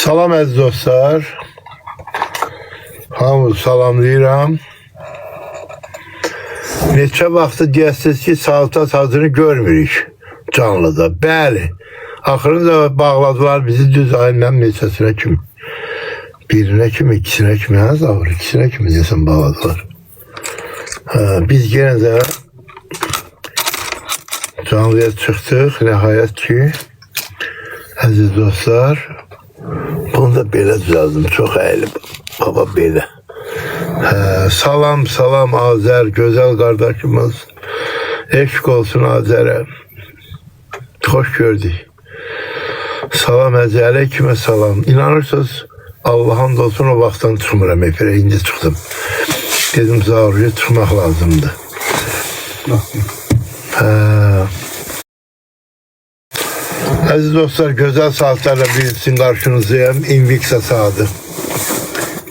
Salam əziz dostlar. Hamı salamlayıram. Neçə vaxtı deyəsiniz ki, salata tadını görmürük canlıda. Bəli. Axırında bağladılar bizi düz ayından neçəsinə kimi. Birinə kimi, ikisinə kimi, ikisinə kimi desən bağladılar. Biz yenə də canlıya çıxdıq. Nəhayət ki, əziz dostlar, bunu da belə düzəldim. Çox əyilib. Baba belə. Salam, salam Azər, gözəl qardaşımız. Eşq olsun Azərə. Xoş gördük. Salam əzələ kimə salam. İnanırsınız, Allah'ın da olsun o vaxtdan çıxmıram efirə. İndi çıxdım. Dedim, zaruri çıxmaq lazımdır. Əziz dostlar, gözəl saatlərlə birinsin qarşınızdayım. Invicta saatı.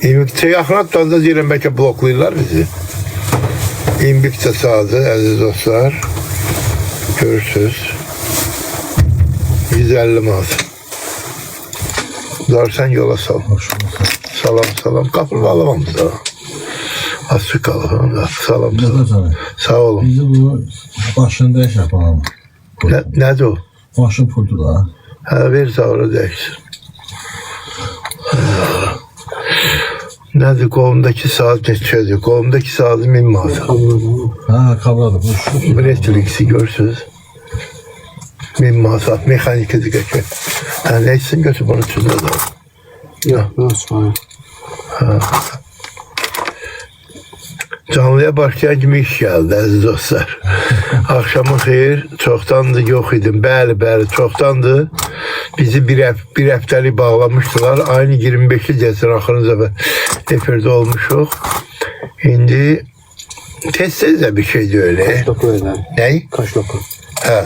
Invicta yaxına tutanda deyirəm, bəlkə bloklayırlar bizi. Invicta saatı, əziz dostlar. Görürsünüz. 150 manat. Zar sen yola sal. Salam salam. Kapır bağlamam sana. Açık kalalım. Salam salam. Sağ olun. Bizi bu başında iş yapalım. Nedir o? Başın puldu da. Ver sonra değişsin. Nedir? Kolumdaki saat neçədir? Kolumdaki saat 1000 manat. Kavradı. Bu Netflix'i görsünüz. 1000 manat. Mekanik edilirken. Neysin götür bunu çözüyor da. Yok, nasıl? Canlıya başlayan kimi iş geldi əziz dostlar. Akşamı xeyir, çoxdandır yox idim. Bəli, çoxdandır. Bizi bir həftəlik bağlamışdılar. Aynı 25'i desin axırıncı efirde olmuşuq. İndi tez-tez de bir şeydi öyle. Kaç doku öyle? Ney? Kaç doku? Ha.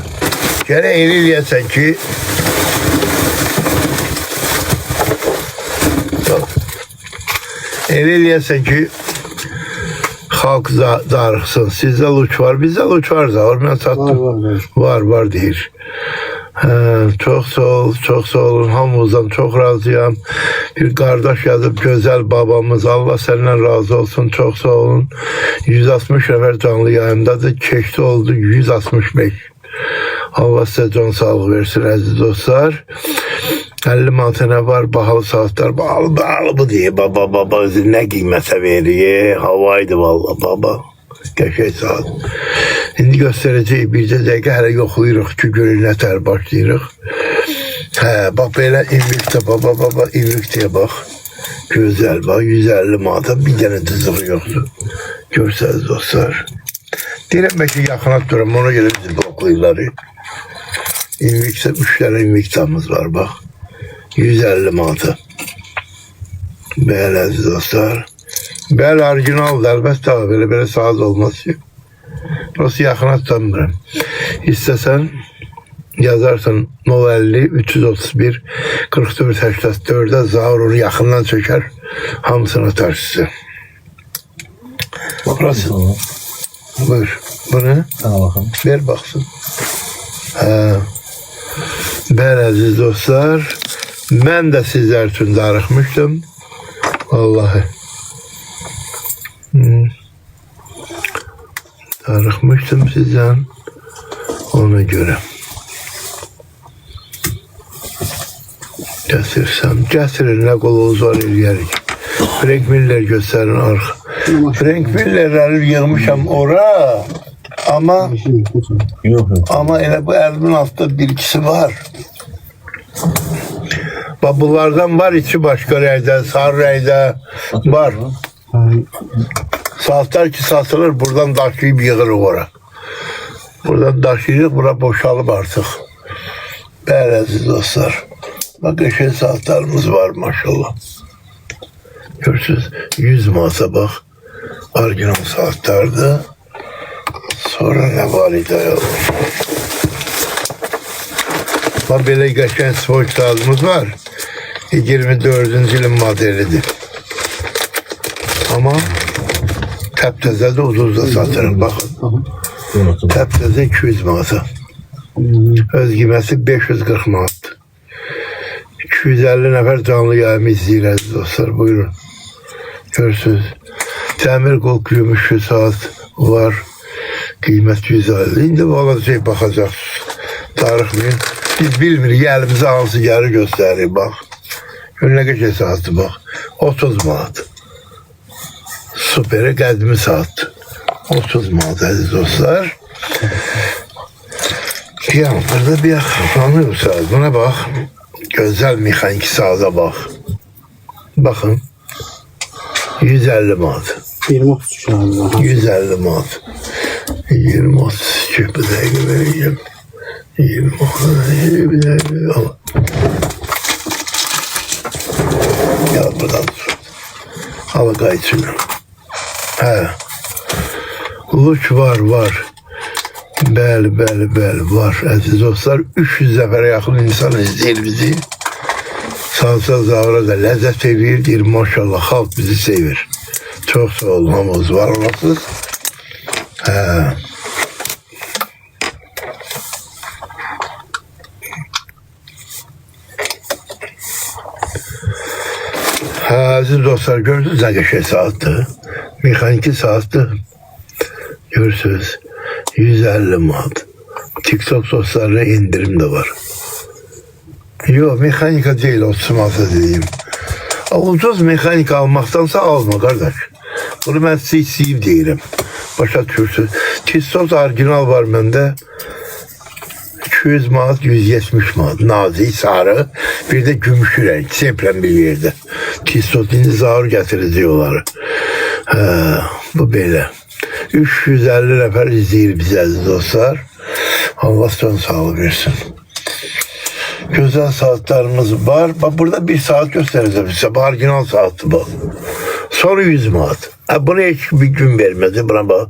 Gene el eləyəsən ki, el eləyəsən ki, halk darıxsın. Sizdə luç var, bizdə luç var. Mən satdım. Var deyir. Çok sağ olun. Hamımızdan çok razıyam. Bir kardeş yazıp güzel babamız. Allah senden razı olsun. Çok sağ olun. 160 nəfər canlı yayımdadır. Keçdi oldu 165. Allah size can sağlık versin əziz dostlar. 50 manatına var bahalı saatler. Bahalı bu diye baba ne qiymətə veriyor. Havaydı vallahi baba. Qəşəng saat. İndi göstərəcək bircə dəqiqə hələ yoxlayırıq ki, görün nətər başlayırıq. Bax belə Invicta baba Invicta'ya bax. Gözəl bax 150 manata bir dənə dızığı yoxdur. Görsəniz dostlar. Deyirəm bəlkə yaxına duram, ona görə bizi bloklayırlar. Invicta 3 dənə Invicta'mız var bax. 150 manata. Belə əziz dostlar. Bəli, orijinaldır, əlbəttə, belə saat olmaz ki. Burası yaxına tutamıram. İstəsən, yazarsan 050 331 44 84'də Zaurur yaxından çökər, hamısını atar sizə. Burası. Buyur. Bu ne? Bakın. Ver baxsın. Bəli, əziz dostlar, mən də sizlər üçün darıxmışdım. Vallahi. Darıxmışdım sizden ona göre. Gətirin nə qolunuz var eləyərik. Frank Miller göstərin arxa. Frank Miller'ləri yığmışam ora. Ama elə bu əlimin altında bir ikisi var. Bunlardan var içi başka rəydə, sarı rəydə var. Saatler ki satılır, buradan daşıyıp yığırıq ora. Buradan daşıyırıq, bura boşalıb artıq. Bəli əziz dostlar. Bak qəşəng saatlarımız var maşallah. Görürsünüz 100 manata bax. Orijinal saatlerdir. Sonra nə var idi ayol. Bak belə qəşəng Swatch saatımız var. 24. ilin modelidir. Ama təptəzə də ucuzda satırım baxın. Təptəzə 200 manata. Öz qiyməti 540 manatdır. 250 nəfər canlı yayımı izləyir əziz dostlar. Buyurun. Görürsünüz. Dəmir qol gümüşlü saat var. Qiymət 150. İndi valla şey baxacaqsınız. Tarixləyin. Biz bilmirik əlimizə hansı gəlir göstərir. Bax. Önünə geçə saatı bax. 30 manat. Süper qədimi saat. 30 manat əziz dostlar. Ya burada bir hanım saat. Buna bak. Güzel mekanik saate bak. Bakın. 150 manat. 20-30 kağıdı. 150 manat. 20-30 bir dakika vereceğim. 20 bir dakika. Al. Ya buradan dur. Al kayıtını. He. Luç var. Bəli, var. Əziz dostlar, 300 nəfərə yaxın insan izləyir bizi. Salsa zavra da ləzzət verir, deyir, maşallah, xalq bizi sevir. Çox sağ olun, hamınız var olasınız. Əziz dostlar, gördünüz nə qəşəng saatdır. Mexaniki saatdır. Görürsünüz. 150 manat. TikTok dostlarına indirim de var. Yok, mekanika değil, 30 manata diyeyim. Ucuz mekanika almaktansa alma kardeş. Bunu ben size isteyeyim deyirəm. Başa düşürsünüz. TikTok orijinal var məndə. 200 manat, 170 manat. Nazik, sarı. Bir de gümüşü renk. Seplen bir yerde. TikTok indi zahır getirir onları. Bu belə. 350 nəfər izləyir bizi əziz dostlar. Allah son sağlık versin. Güzel saatlerimiz var. Bak burada bir saat göstereceğim size. Bu orijinal saati bak. Sonra 100 manat. Buna hiç bir gün vermedi. Buna bak.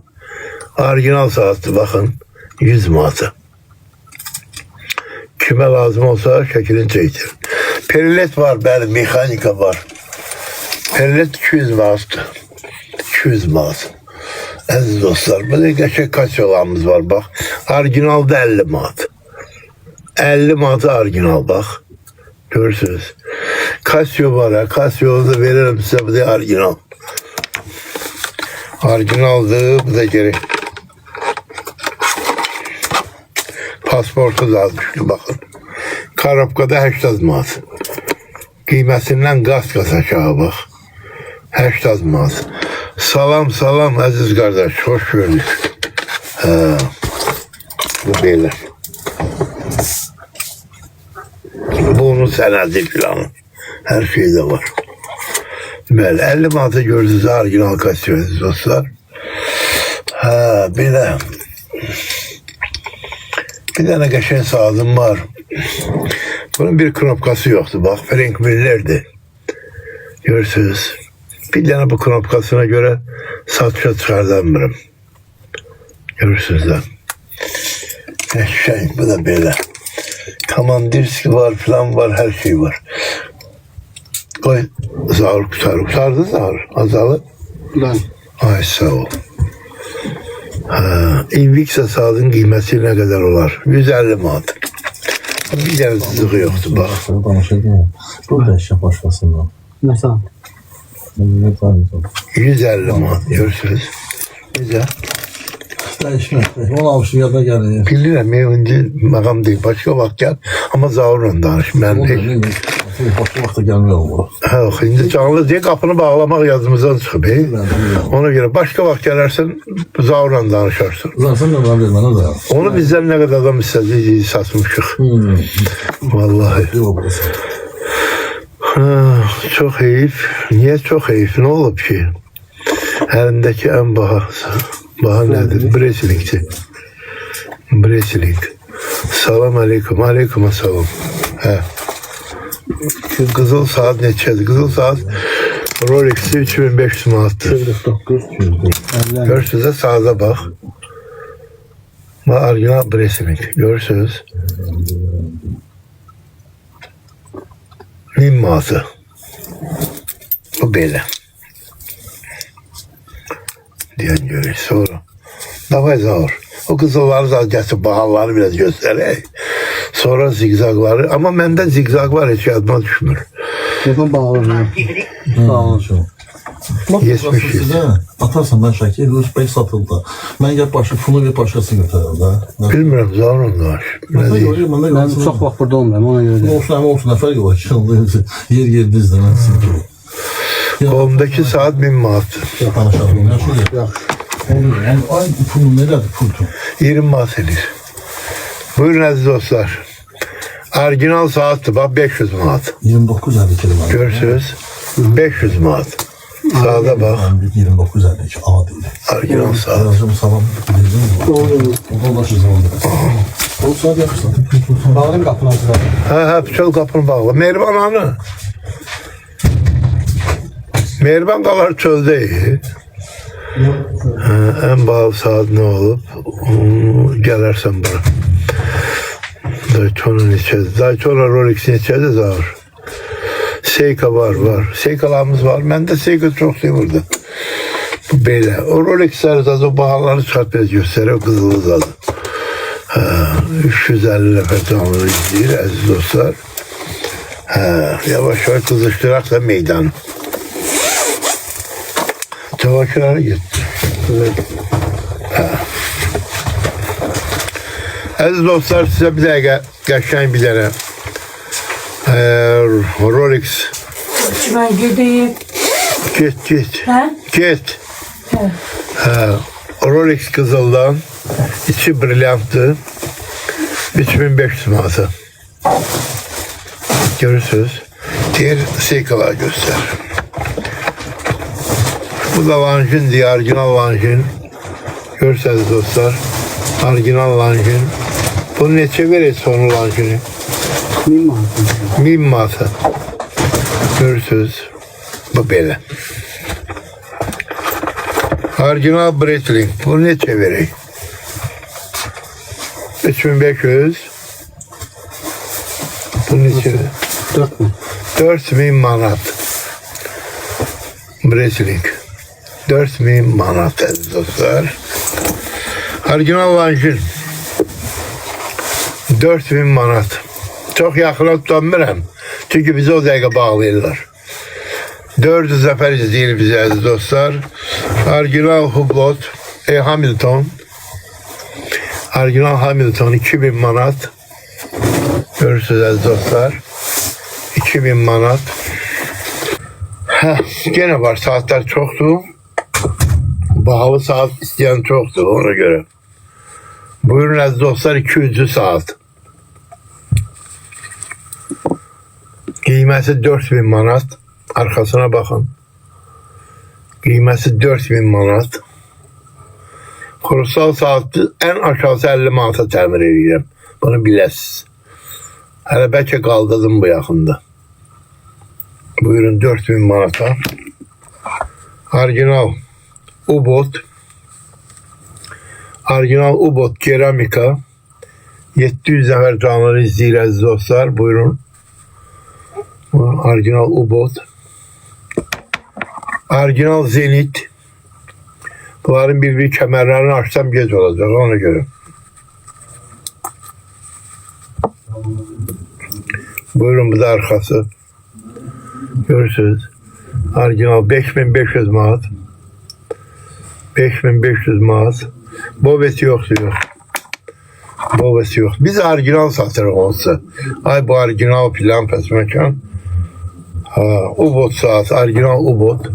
Orijinal saati bakın. 100 manatı. Kime lazım olsa şeklini çektir. Perilet var. Bəli, mekanika var. Perilet 200 manat. 200 manat. Əziz dostlar, burada qəşəng kasyolarımız var, bax. Orijinalda 50 manat. 50 manatı orijinal, bax. Görürsünüz. Kasyo var, ha. Kasyo'yu da veririm size, bu da orijinal. Orijinaldır, bu da gerek. Pasportu da almıştı, bakın. Karabka'da 80 manat. Qiyməsindən qaz aşağı, bax. 80 manat. Salam aziz kardeş, hoş gördük. Bu belə. Bunun sənədi filan. Her şey de var. Bəli, 50 manata gördünüz orijinal kasyosunuz dostlar. Belə. Bir tane qəşəng saatim var. Bunun bir knopkası yoktu. Bak, Frank Miller'di. Görürsünüz. Bir tane bu knopkasına göre satışa çıkartamıyorum. Görürsünüz lan. Bu da böyle. Kamandirski var falan var, her şey var. Koy, zahır kurtardı zahır. Azalı. Ben. Ay sağ ol. Invicta saatın kıymeti ne kadar olar? 150 manat. Bir tane sızığı yoktu bak. Bu da eşya başkasından. Mesela. 150 manat görürsünüz. Güzel. Değişmez. Onu almışım yada gelir. Bilirəm, önce mağam değil, başka vaxt gel. Ama zavurla danış. Ben başka vaxta gelmiyor bu. Şimdi canlı diye kapını bağlamak yazımızdan çıxıb. Ona göre başka vaxt gələrsən, zavurla danışarsın. Zaten de bana vermene de. Onu bizden ne kadar adam istediği satmışıq. Vallahi. Yok burası. Çok heyif. Niye çok heyif? Ne olub ki? Elindeki en bahası. Baha nedir? Bresiling'ti. Bresiling. Salam aleyküm. Aleyküm selam. Şu kızıl saat neçədir? Kızıl saat Rolex'ti 3500 manattır. 49. Görürsünüz de saate bak. Orijinal Bresiling. Görürsünüz. 1000 manatı. Bu belə. Deyən görək sonra. Davay zavur. O kızılları da getir, bahaları biraz gösterək. Sonra zigzagları. Ama məndə zigzag var, heç yadıma düşmür. Buradan bağlanır. Bağlanışım. Yetmiş Sizə atarsan mən şəkil, Özbək satıldı. Mən gəlib başı, pulu bir başqası götürürəm də. Bilmirəm, zaten var. Mən görürüm, mən də Ben çok vaxt burada olmuyorum ona göre. olsun, həmə olsun, nəfər yola ki, yer dizdə, mən sizin. Kolumdaki saat 1000 manat. Tanışalım, ya şuraya. Olur, yani ay pulu nədir pultu? 20 manat edir. Buyurun əziz dostlar. Orijinal saatdir, bax 500 manat. 29.52 var. Görürsünüz? 500 manat. Sağda bak. 29.52 A değil. Orijinal saat. Birazcık salam dedim. O da başı zamanda. O saat yapırsan. Bağlayayım kapını artık. Ha, çöl kapını bağla. Mehriban hanı? Mehriban qalar çöldə. En bağlı saat ne olup? Gələrsən bura. Daytona neçədir? Daytona Rolex neçədir zar? Seika var. Seikalarımız var. Məndə Seika çox sevirdi. Bu belə. O Rolex'lər zaten o bahaları çıxartmaya göstərir. O qızılı zaten. 350 nəfər canlı izləyir əziz dostlar. Yavaş yavaş kızıştıraq da meydan. Cavakirara gitti. Əziz dostlar, sizə bir dəqiqə qəşəng bir dənə Rolex. Ben gideyim. Get. Ha? Get. Ha. Rolex qızıldan, içi brilyantdır. 3500 manata. Görürsünüz. Diğer Seikalar göster. Bu da Longines, orijinal Longines. Görürsünüz dostlar. Orijinal Longines. Bunu neçə verir sonu Longines'i? 1000 manat. 1000 manata. Görürsünüz. Bu belə. Orijinal Breitling. Bunu neçə verir? 3500. Bu neçə? 4000. 4000 manat. Breitling. 4000 manat əziz dostlar. Orijinal Longines. 4000 manat. Çok yaxına tutamıram. Çünkü bizi o dəqiqə bağlayırlar. 400 nəfər izləyir bizi əziz dostlar. Orijinal Hublot Hamilton. Orijinal Hamilton 2000 manat. Görürsünüz əziz dostlar. 2000 manat. Gene var, saatler çoktu. Bahalı saat isteyen çoktu ona göre. Buyurun əziz dostlar, 200 saat. Qiyməsi 4000 manat. Arkasına bakın. Qiyməsi 4000 manat. Kursal saatı en aşağısı 50 manata təmir edirəm. Bunu biləsiniz. Hələ bəlkə qaldırdım bu yaxında. Buyurun 4000 manata. Orijinal Ubot. Orijinal Ubot keramika. 700 nəfər canlı izləyir əziz dostlar. Buyurun. Orijinal Ubot. Orijinal Zenit. Bunların bir kemerlerini açsam gec olacak ona göre. Buyurun, bu da arkası. Görürsünüz. Orijinal 5500 manat. 5500 manat. Bobesi yok diyor. Bobesi yok. Biz orijinal satırıq olsa. Ay bu orijinal plan pesmekan. Ubot saat. Orijinal Ubot.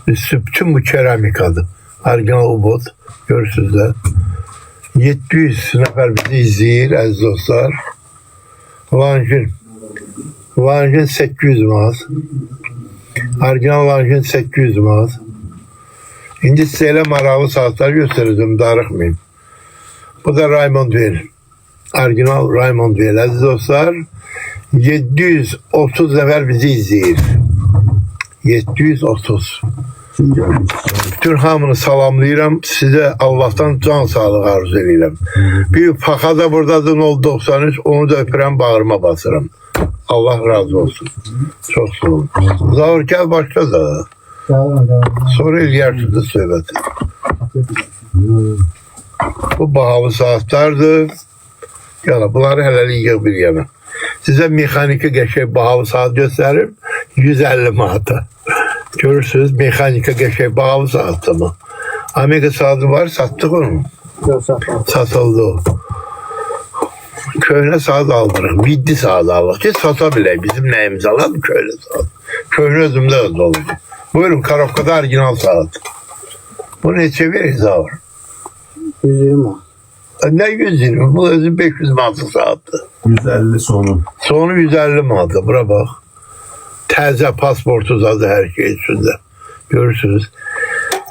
Bütün bu keramikadır. Orijinal Ubot. Görürsünüz de. 700 nəfər bizi izləyir əziz dostlar. Longines. Longines 800 manat. Orijinal Longines 800 manat. İndi sizə elə maraqlı saatlar göstərəcəm, darıxmayın. Bu da Raymond Weil. Orijinal Raymond Weil əziz dostlar. 730 nəfər bizi izləyir. 730. Bütün hamını salamlayıram. Size Allah'tan can sağlığı arzu edirəm. Bir Faxa da buradadır 093. Onu da öpürəm, bağırma basıram. Allah razı olsun. Çok sağ olun. Zavur gel başla da. Sonra eləyərsiniz söhbəti. Bu bahalı saatlardır. yana bunları hələlik yığ bir yana. Sizə mexaniki qəşəng bahalı saat göstərim. 150 manata. Görürsünüz, mexanika qəşəng bahalı saatdır mı? Amerika saatı var, satdıq onu. Yox, satma. Satıldı o. Köhnə saat aldırıq. Biddi saat alırıq ki, sata bilək. Bizim nəyimiz alalım? Köhnə saat. Köhnə özümdə öz olur. Buyurun, Karabkada orijinal saat. Bu neçə verir zavr? 120 manat. Ne 120? Bu özü 500 manatlık saattir. 150 sonu. Sonu 150 manatlık. Bura bak. Təzə pasportu zadı her şey üstünde. Görürsünüz.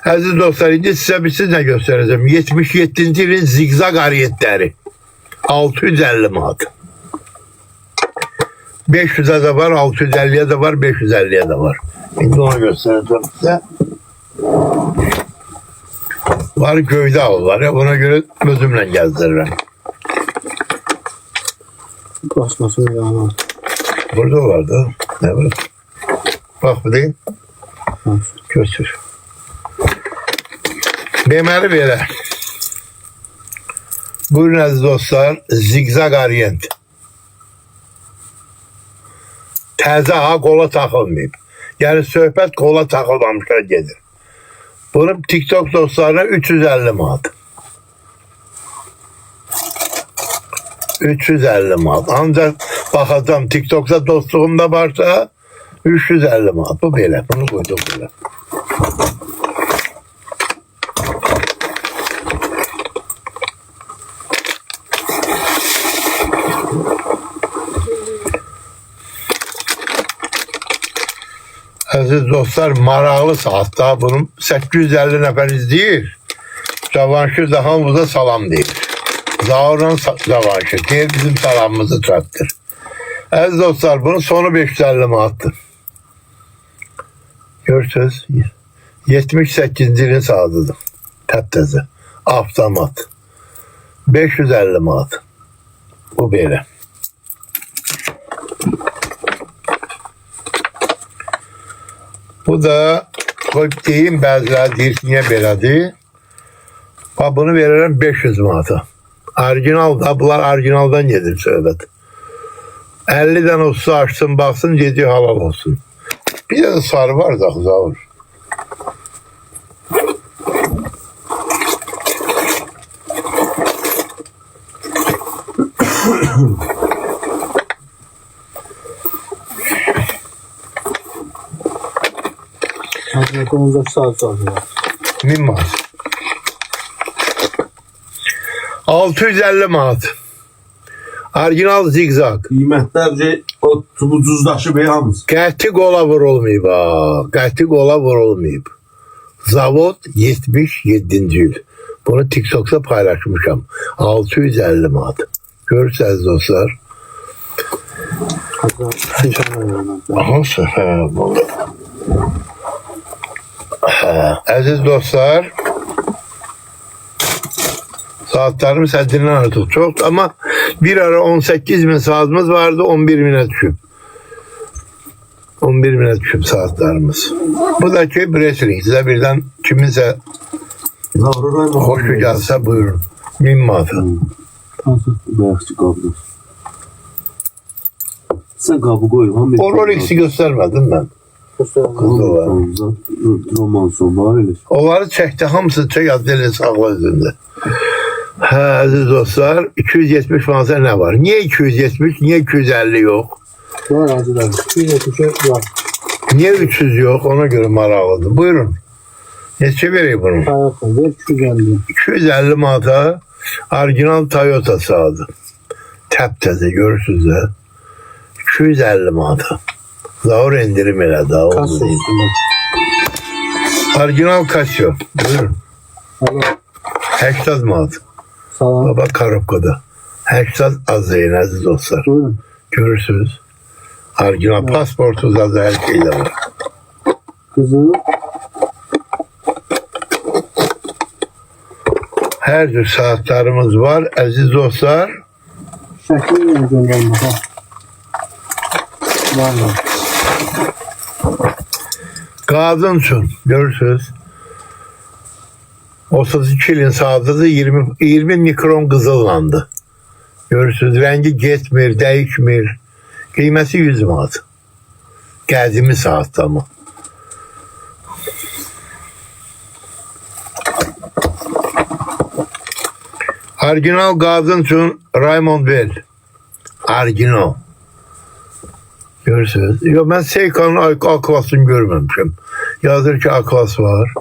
Aziz dostlar, indi size bir siz ne göstereceğim. 77. ilin zigzag ariyetleri. 650 manat. 500'e de var, 650'ye de var, 550'ye de var. Şimdi onu göstereceğim size. Var köyde al var ya, buna göre gözümle gezdiririm. Başqası yox. Burada vardı. Ne var? Bak bu değil. Götür. Deməli belə. Buyurun aziz dostlar, zigzag orient. Təzə ha qola taxılmayıb. Yəni söhbət qola taxılmamışlar gedir. Bunun TikTok dostlarına 350 manat. 350 manat. Ancaq baxacağım TikTok'da dostluğum da varsa 350 manat. Bu belə. Bunu koyduk belə. Aziz dostlar, maraqlı saat daha bunun 850 nəfər izləyir. Cavanşir də hamımıza salam deyir. Zaurla Cavanşir deyir, bizim salamımızı çatdır. Aziz dostlar, bunun sonu 550 manatdır. Görürsünüz, 78. ilin saatıdır. Təptəzə, avtomat. 550 manat. Bu belə. Bu da koyup deyim, bəziləri deyir ki, niyə belədir? Bax, bunu verirəm 500 manata. Orijinal da, bunlar orijinaldan gedir söhbət. 50 dənə olsa açsın, baxsın, geci halal olsun. Bir de sarı var da zavur. Hazreti 14 saat çalıyor. 1000 manat. 650 manat. Orijinal zigzag. Qiymətlərcə o ucuzdaşı bey hamısı. Qəti qola vurulmayıb ha. Qəti qola vurulmayıb. Zavod 77. il. Bunu TikTok'ta paylaşmışam. 650 manat. Görürsünüz dostlar. Nasıl? Aziz dostlar, saatlerimiz haddinden artık çok ama bir ara 18 bin saatimiz vardı, 11 bine düşüp. 11 bine düşüp saatlerimiz. Bu da ki wrestling. Size birden kiminse hoşu gelse buyurun. 1000 manat. Yaxşı qabdır. Sən qabı qoy. O Rolex'i göstermedim ben. Kızı var. Roman son var elə. Onları çekti, hamısı çek adıyla sağla üzerinde. Aziz dostlar, 270 manata ne var? Niye 270, niye 250 yok? Var acılar. 270 var. Niye 300 yok? Ona göre maraqlıdır. Buyurun. Neçə vereyim bunu? Hayatım ver 250. 250 manata orijinal Toyota sağdı. Təptəzə görürsünüz də. 250 manata. Zavur indirim elə daha oldu. Kasım. Orijinal Casio. Buyurun. Alo. 80 manat. Salam. Baba Karabkada. 80 azayın aziz dostlar. Buyurun. Görürsünüz. Orijinal pasportu zaten her şeyde var. Kızı. Her tür saatlerimiz var aziz dostlar. Şəkil yenə göndərmə. Ha. Var mı? Qadın üçün görürsünüz. 32 ilin saatıdır 20 mikron qızıllandı. Görürsünüz, rengi getmir, değişmir. Kıyməsi 100 manat. Qədimi saatda ama. Orijinal qadın üçün Raymond Bell. Orijinal. Görürsünüz. Yo, ben Seika'nın A-klasını görmemişim. Yazır ki A-klas var.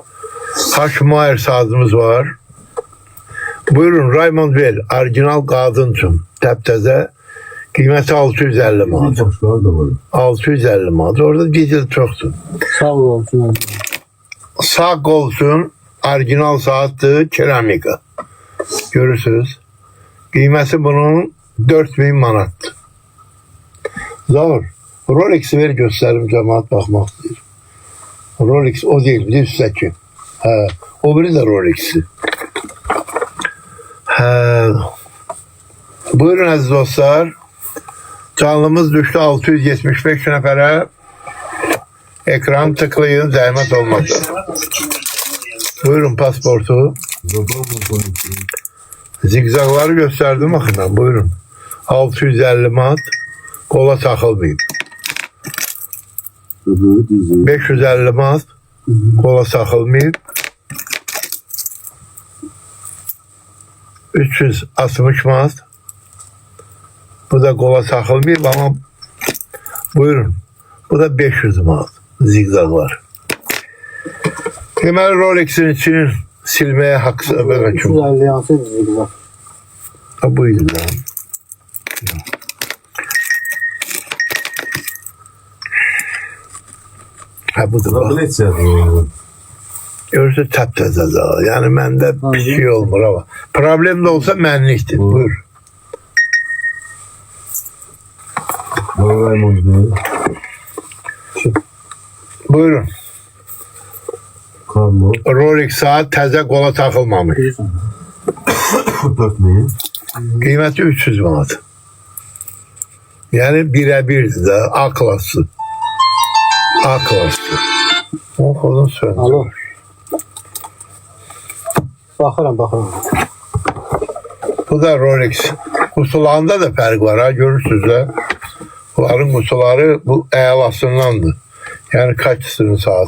Haşmayer sazımız var. Buyurun, Raymond Bell. Orijinal qadın üçün. Təptəzə. Qiyməti 650 manat. Başları da var. 650 manat. Orada dizel çoxdur. Sağ olsun. Sağ olsun. Orijinal saatdir. Keramika. Görürsünüz. Qiyməsi bunun 4000 manatdır. Zor. Rolex'i ver göstərim, cəmaat baxmaq istəyir. Rolex o deyil, bir de üsttəki. Hə, o biri de Rolex'i. Hə. Buyurun əziz dostlar. Canlımız düştü 675 nəfərə. Ekran tıklayın, zəhmət olmasın. Buyurun pasportu. Zigzagları gösterdim bakın ben. Buyurun. 650 manat. Kola takılmayayım. 550 manat. Kola takılmayayım. 360 manat. Bu da kola takılmayayım ama buyurun. Bu da 500 manat. Zigzaglar. Deməli Rolex'in içini silmeye haksız. 350 yansı zigzag. Bu yüzden. Ha bu da bak. Koleksiya. Görürsə təptəzə də. Yəni məndə bir şey olmur ama. Problem de olsa mənlikdir. Buyur. Raymond. Buyurun. Carlo. Rolex saat təzə qola takılmamış. 4000. Kıymeti 300 manat. Yani birebirdi de A klası. A klası. Onu söndür. Alo. Baxıram. Bu da Rolex. Kutularında da fark var ha, görürsünüz de. Bunların kutuları bu əlasındandır. Yani kaçsının saat.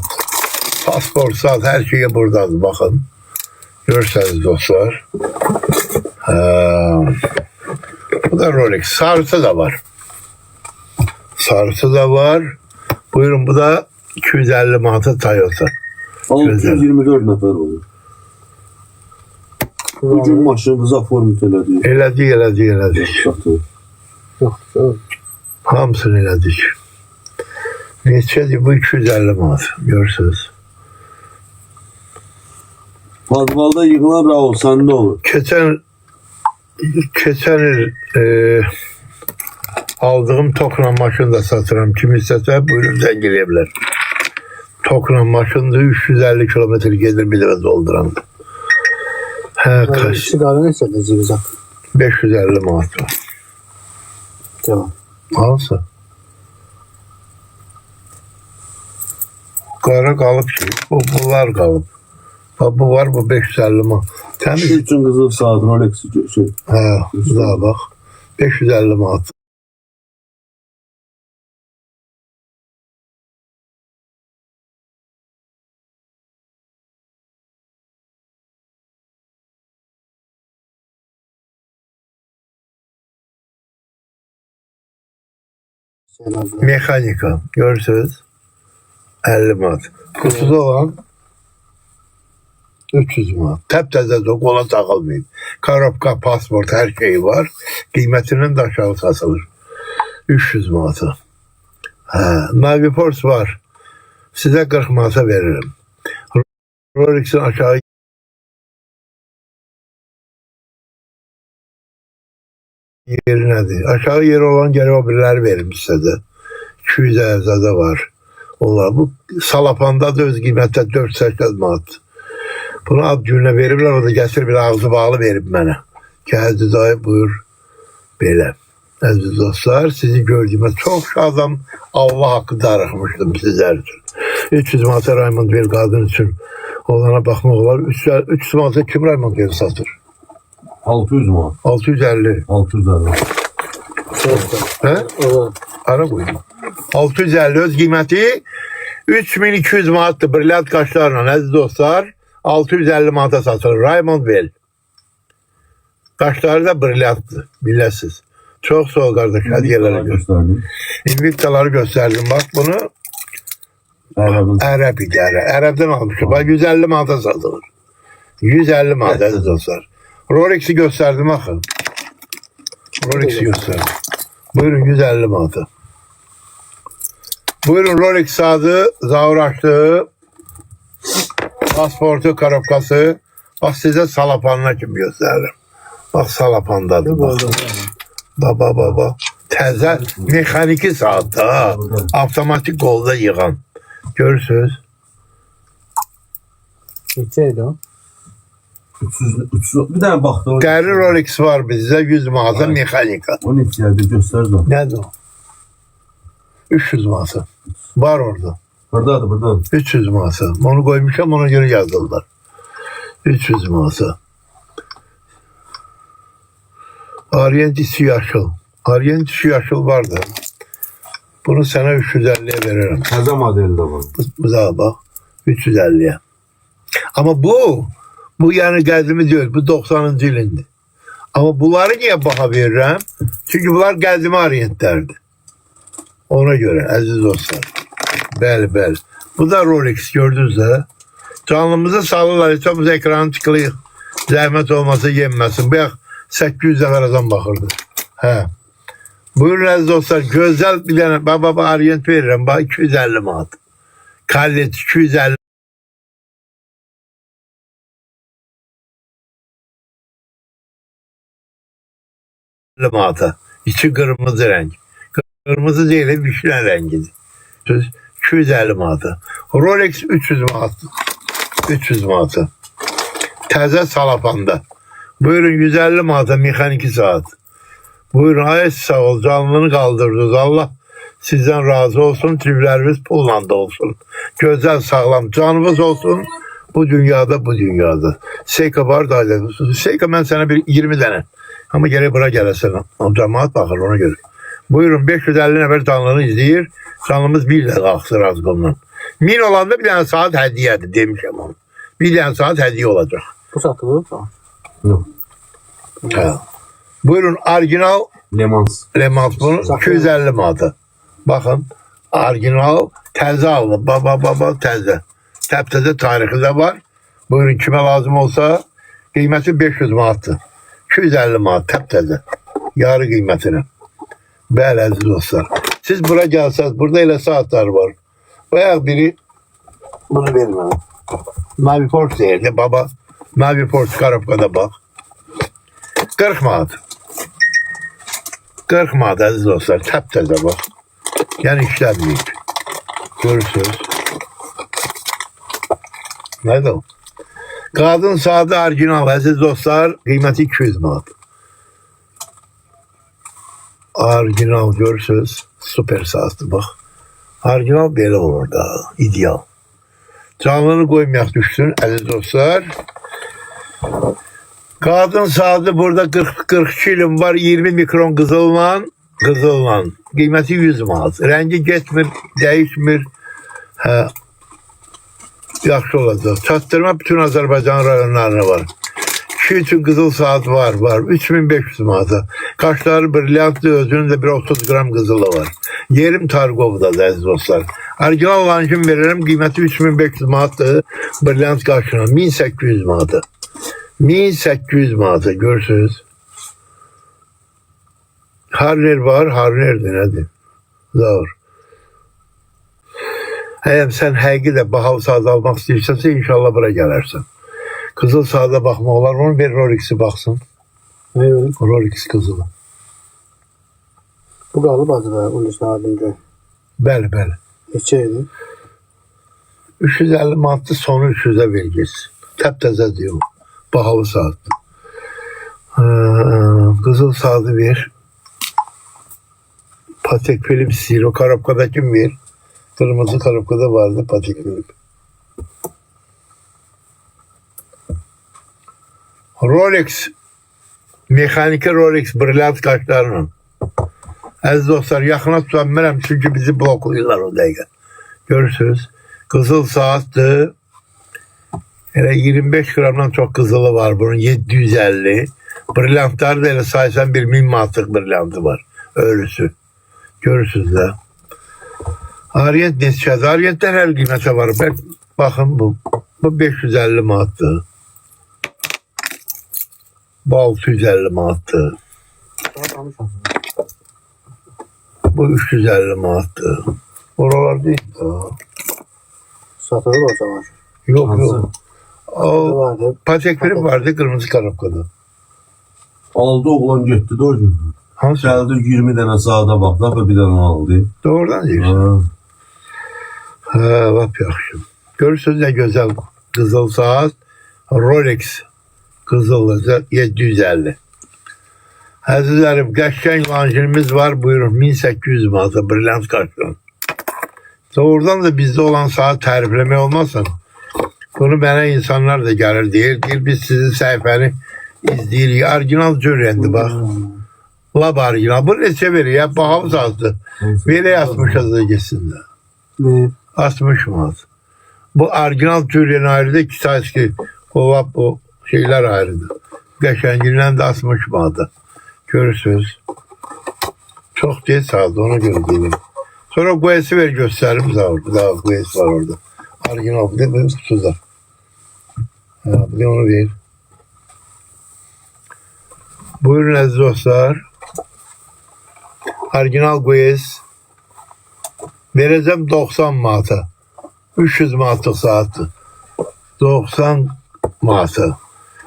Pasport, saat, her şey buradadır bakın. Görürseniz dostlar. Bu da Rolex. Sarısı da var. Sarısı da var. Buyurun, bu da 250 manata Toyota. 624 nəfər olur. Bu gün maşınımıza format elədik. Elədik. Yox. Hamısını elədik. Neçədir? Bu 250 manat. Görürsünüz. Padvalda yığılan Raul səndə olur. Keçen il aldığım tokla maşını da satıram. Kim istese buyurun zəngiləyə Tokla maşındır, 350 kilometre gelir bir de dolduran. Kaç? Sigara neçədir zigzag? 550 manat var. Tamam. Alsa. Qara qalıb ki, bunlar qalıb. Bu var, bu 550 manat. Təmiz. Şu üçün qızıl saat Rolex şey. Bu da bak. 550 manat. Mekanika. Görürsünüz. 50 manat. Kutuda olan 300 manat. Təptəzə də qola takılmayın. Karabka, pasport, her şeyi var. Qiymətinin de aşağı satılır. 300 manata. Mavi Pors var. Size 40 manata veririm. Rolex'in aşağı yeri nədir? Aşağı yeri olan geri o birileri verim size de. 200 əzədə var. Onlar bu salapanda da öz qiymətdə 4-8 manat. Bunu ad gününe verirler, o da getir bir ağzı bağlı verip mənə. Gəldi dayı buyur. Belə. Əziz dostlar, sizi gördüğüme çok şadam. Allah hakkı darıxmışdım sizler için. 300 manata Raymond Bell qadın için olana baxmaq olar. 300 manata kim Raymond Bell satır? 600 mu? 650. 600 lira. He? O Ara koyayım. 650 öz qiyməti 3200 manatdır brilyant qaşlarla əziz dostlar. 650 manata satılır. Raymond Bell. Qaşları da brilyantdır. Biləsiniz. Çox sağ ol qardaş. Hədiyələrə gör. gösterdim. İnvitaları gösterdim. Bak bunu Arabın. Ərəb idi. Ərəbdən almışım. Bak 150 manata satılır. 150 manat əziz dostlar. Rolex'i gösterdim bakın. Rolex'i gösterdim. Buyurun 150 manata. Buyurun Rolex saati, zavur açtığı, pasportu, karabkası. Bak size salapanına kim gösteririm. Bak salapandadır bak. Baba. Təzə mexaniki saat da. Avtomatik qolda yığan. Görürsünüz. neçəydi o? 300 bir tane baktı. O, Dəri Rolex var bizdə 100 manata mexanika. o neçəydi gösterdi o. Nədir o? 300 manata. Var orada. Buradadır. 300 manata. Onu koymuşam ona göre yazdılar. 300 manata. Orient içi yaşıl. Orient içi yaşıl vardı. Bunu sana 350'ye veririm. Təzə modeli de var. Bu da bak. 350'ye. Ama bu yani qədimi değil. Bu 90. ilindi. Ama bunları niye baha veririm? Çünkü bunlar qədimi Orientlerdi. Ona göre aziz dostlar. Bəli. Bu da Rolex gördünüz de. Canlımızı salırlar. Çoğumuz ekranı tıklayıq. Zəhmət olmasa yenməsin. Bu yax 800 dəfə adam baxırdı. Hə. Buyurun aziz dostlar. Gözəl bir dənə. Baba Orient verirəm. Bak 250 manat. Kallet 250 manata. İçi kırmızı renk. Kırmızı değil, vişne rengidir. 250 manata. Rolex 300 manat. 300 manata. Təzə salapanda. Buyurun 150 manata mexaniki saat. Buyurun ay sağ ol, canlını kaldırdınız. Allah sizden razı olsun. Tribleriniz pulla da olsun. Güzel sağlam canınız olsun. Bu dünyada. Seika var da Seika ben sana bir 20 tane. Ama geri bura gələsən. Cemaat bakır ona göre. Buyurun 550 nəfər canlını izleyir. Canlımız 1 ilə qalxsın az qolundan. 1000 olanda bir tane saat hədiyyədir demişəm onu. Bir tane saat hədiyyə olacaq. Bu satılır mı? Yok. Ha. Buyurun orijinal Le Mans bunu 250 manata. Bakın orijinal təzə alınıb. Baba təzə. Təptəzə tarixi də var. Buyurun kime lazım olsa qiyməti 500 manatdır. 250 manat təptəzə. Yarı qiymətinə. Bəli əziz dostlar. Siz bura gəlsəz, burada elə saatlar var. Bayağı biri bunu vermem. Mavi Porsche deyirdi baba. Mavi Porsche karabkada bak. 40 manat. 40 manat əziz dostlar. Təptəzə bak. Yəni işlənməyib. Görürsünüz. Nədir o? Qadın saati orijinal əziz dostlar. Qiyməti 200 manat. Orijinal görürsünüz. Süper saatdir bak. Orijinal belə olur da. İdeal. Canlını koymayak düşsün əziz dostlar. Kadın saati burada 42 ilim var. 20 mikron kızılla. Kıymeti 100 manat. Rengi geçmir, değişmir. Ha. Yaxşı olacaq. Çatdırma bütün Azərbaycan rayonlarına var. Kişi üçün qızıl saat var. 3500 manata. Kaşları brilyantlı, özünün de bir 30 gram kızılı var. Yerim Targov'da əziz dostlar. Orijinal olan için veririm. Kıymeti 3500 manatdır. Brilyant kaşına 1800 manata. 1800 manata görürsünüz. Harner var. Harner'dir nedir? Zor. Eğer sen həqiqi də bahalı saat almaq istəyirsənsə inşallah bura gələrsən. Qızıl saata baxma olar. Onu bir Rolex'i baxsın. Ne öyle? Rolex qızılı. Bu qalıb acaba onun üstüne aldın gör. Bəli. Neçəydi? 350 manatlı sonu 300'e vergisiz. Təptəzə diyor. Bahalı saatdir. Qızıl saatı ver. Patek Philippe Zero karabkadaki ver. Kırmızı karabkada vardı Patek Philippe. Rolex Mexaniki Rolex brilliant kaşlarla. Əziz dostlar, yaxına tutanmırəm çünki bizi bloklayırlar o dəqiqə. Görürsünüz. Qızıl saatdir. Elə 25 qramdan çox qızılı var bunun, 750. Brilyantları da elə saysan 1000 manatlıq brilyantı var. Ölüsü. Görürsünüz də. Orient neçədir? Orientlər hər qiymətə var. Baxın bu. Bu 550 manatdır. Bu 650 manatdır. Bu 350 manatdır. Oralar değil de. Satılır o zaman. Yok yok. Ne O vardı? Patek Film vardı kırmızı kanapkada. Aldı oğlan getdi də o gün. Hansı? Gəldi 20 dənə saata baxdı, bir dənə aldı. Doğrudan diyorsun. Ha. Ha, bak yaxşı. Görürsünüz ne güzel kızıl saat. Rolex kızıl 750. Əzizlərim, qəşəng vanjilimiz var. Buyurun 1800 manata brilliant kaşlan. Doğrudan da bizde olan saat tərifləmək olmasın. Bunu mənə insanlar da gəlir deyir biz sizin səhifəni izləyirik. Orijinal cürrendi bak. Lab orijinal. Bu neçə verir ya? Bahalı saatdır. Verə 60 da geçsin de. Ne? 60 manat. Bu orijinal cürrenin ayrıdır. İki sayısı o şeyler ayrıdır. Qəşəngindən de 60 manata. Görürsünüz. Çok değil saat ona göre değilim. Sonra Gues'i ver gösteririm daha orada. Daha Gues var orada. Orijinal bir de benim kutuda. Ha, bir de onu ver. Buyurun aziz dostlar. Orijinal Gues. Vereceğim 90 manata. 300 manatlık saati. 90 manata.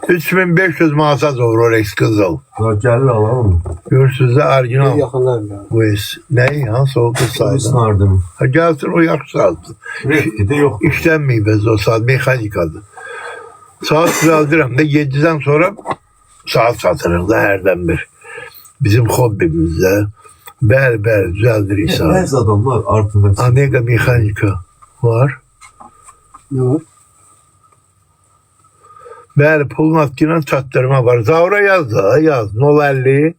3500 manata doğru Rolex kızıl. Ya gəlir alalım. Görürsünüz de orijinal Yakınlar ya. Gues. Ne? Hansı o kız saydı? Sınardım. Ha, gelsin o yaxşı saatdir. Rekti de yok. İşlənməyib biz o saat, mexanikadır. Saat düzəldirəm də 7-dən sonra saat satırıq da hərdən bir. Bizim hobbimizdə. Bəli, düzəldirik saat. Bəzi adamlar artıq Omega mexanika var. Ne var? Bəli, pulun atqıyla çatdırma var. Zavra yaz da, yaz. 050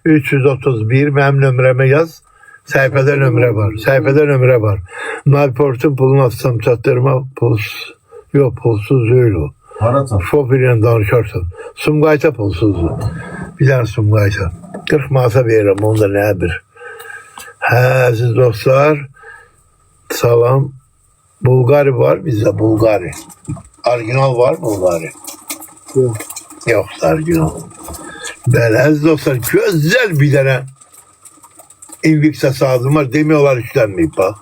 331 mənim nömrəmə yaz. Səhifədə nömrə var. Səhifədə nömrə var. Nalportun pulunu atsam çatdırma pulsuz deyil o. para çat. Şoförlə danışarsan. Sumqayta pulsuzdur. Bir dənə Sumqayta. 40 manata verirəm, onda nə bir. Hə, əziz dostlar. Salam. Bulgari var bizdə, Bulgari. Orijinal var Bulgari. Yok. Yox, orijinal. Bəli, əziz dostlar, gözəl bir dənə Invicta saatim var. Demiyorlar işlənməyib, bax.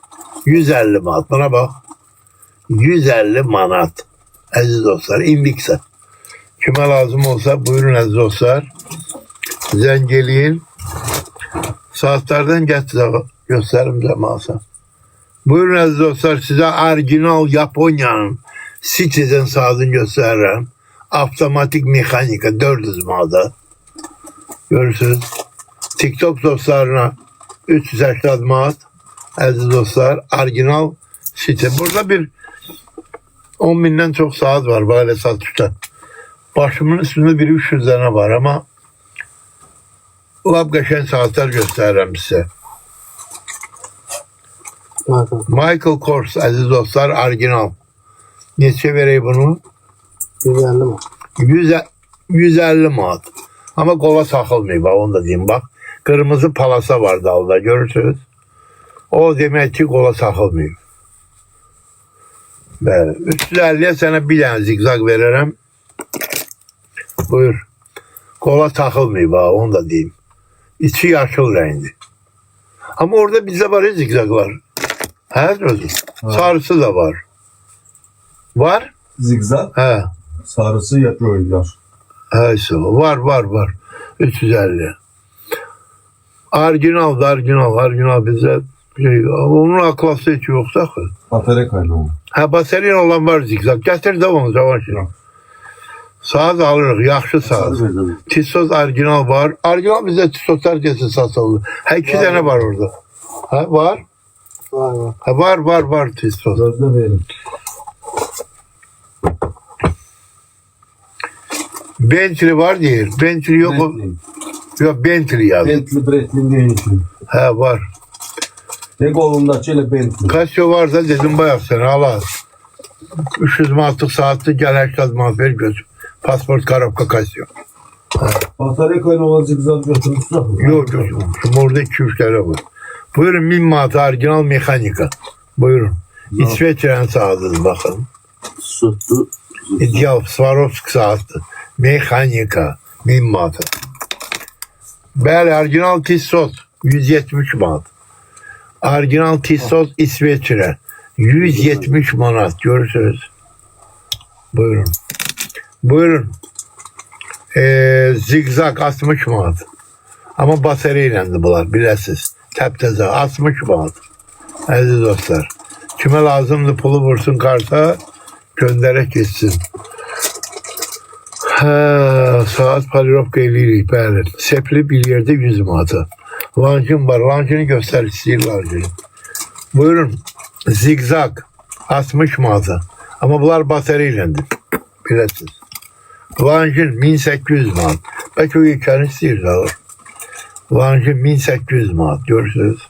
150 manat, buna bax. 150 manat. Əziz dostlar, Invicta. Kimə lazım olsa buyurun əziz dostlar. Zəng eləyin. Saatlardan göstərim cəmalsa. Buyurun əziz dostlar, sizə orijinal Japonya'nın Citizen saatini göstərirəm. Avtomatik mexanika 400 manata. Görürsünüz. TikTok dostlarına 380 manat. Əziz dostlar, orijinal site. Burada bir 10 bindən çox saat var böyle satışda. Başımın üstünde bir 300 tane var ama lab qəşəng saatler göstərirəm sizə. Bakın. Michael Kors əziz dostlar, orijinal. Neçə verək bunu? 150 mi? 150 manat. Ama qola saxılmayıb, onu da deyim, bax. Kırmızı palasa var dalda, görürsünüz. O demek ki qola saxılmayıb. Bəli. 350'ye sənə bir dənə zigzag verərəm. Buyur. Qola taxılmayıb, onu da deyim. İçi yaşıl rəngli. Ama orada bizdə var ya zigzaglar. Hə, özü. Sarısı da var. Var? Zigzag. Hə. Sarısı yaş. Hə, var. 350. Orijinal bizdə. Onun aklası hiç yoksa axı. Batarya kaynağı. Hə, bateriyan olan var zigzag. Gətir də onu cavan şey. Saat alırıq, yaxşı saat. Tissos orijinal var. Orijinal bizdə tissoslar kesin satılır. Hə, 2 dənə var orada. Hə, var? Var. Hə, var tissos. Gözlə verin. Bentley var değil. Bentley yok. Yok Bentley yazdı. Bentley Bretlin değilsin. He var. Ne kolundaki elə Bentley. Casio varsa dedim bayaq sənə al. 300 manatlıq saatli gəl 80 manat ver gözüm. Pasport karabka Casio. Batarya ilə olan zigzag götürmüşsün. Yok gözüm. Şimdi orada 2-3 tane var. Buyurun 1000 manat orijinal mekanika. Buyurun. İsveçre'nin saatıdır bakın. Sütü. İdeal Swarovski saatı. Mekanika. 1000 manat. Bəli, orijinal Tissot 170 manat. Orijinal Tissot İsveçre 170 manat. Görürsünüz. Buyurun. Buyurun. Zigzag 60 manat. Ama batarya ile bunlar biləsiniz. Təptəzə 60 manat. Əziz dostlar. Kime lazımdı pulu vursun karta gönderek gitsin. Saat polirovka eləyirik, bəli. Sepli bir yerde 100 manata. Lancın var. Lancını göster istəyir lancını. Buyurun. Zigzag 60 manata. Ama bunlar batarya ilədir. Biləsiniz. Lancın 1800 manat. Belki o yekəni istəyir alır. Lancın 1800 manat. Görürsünüz.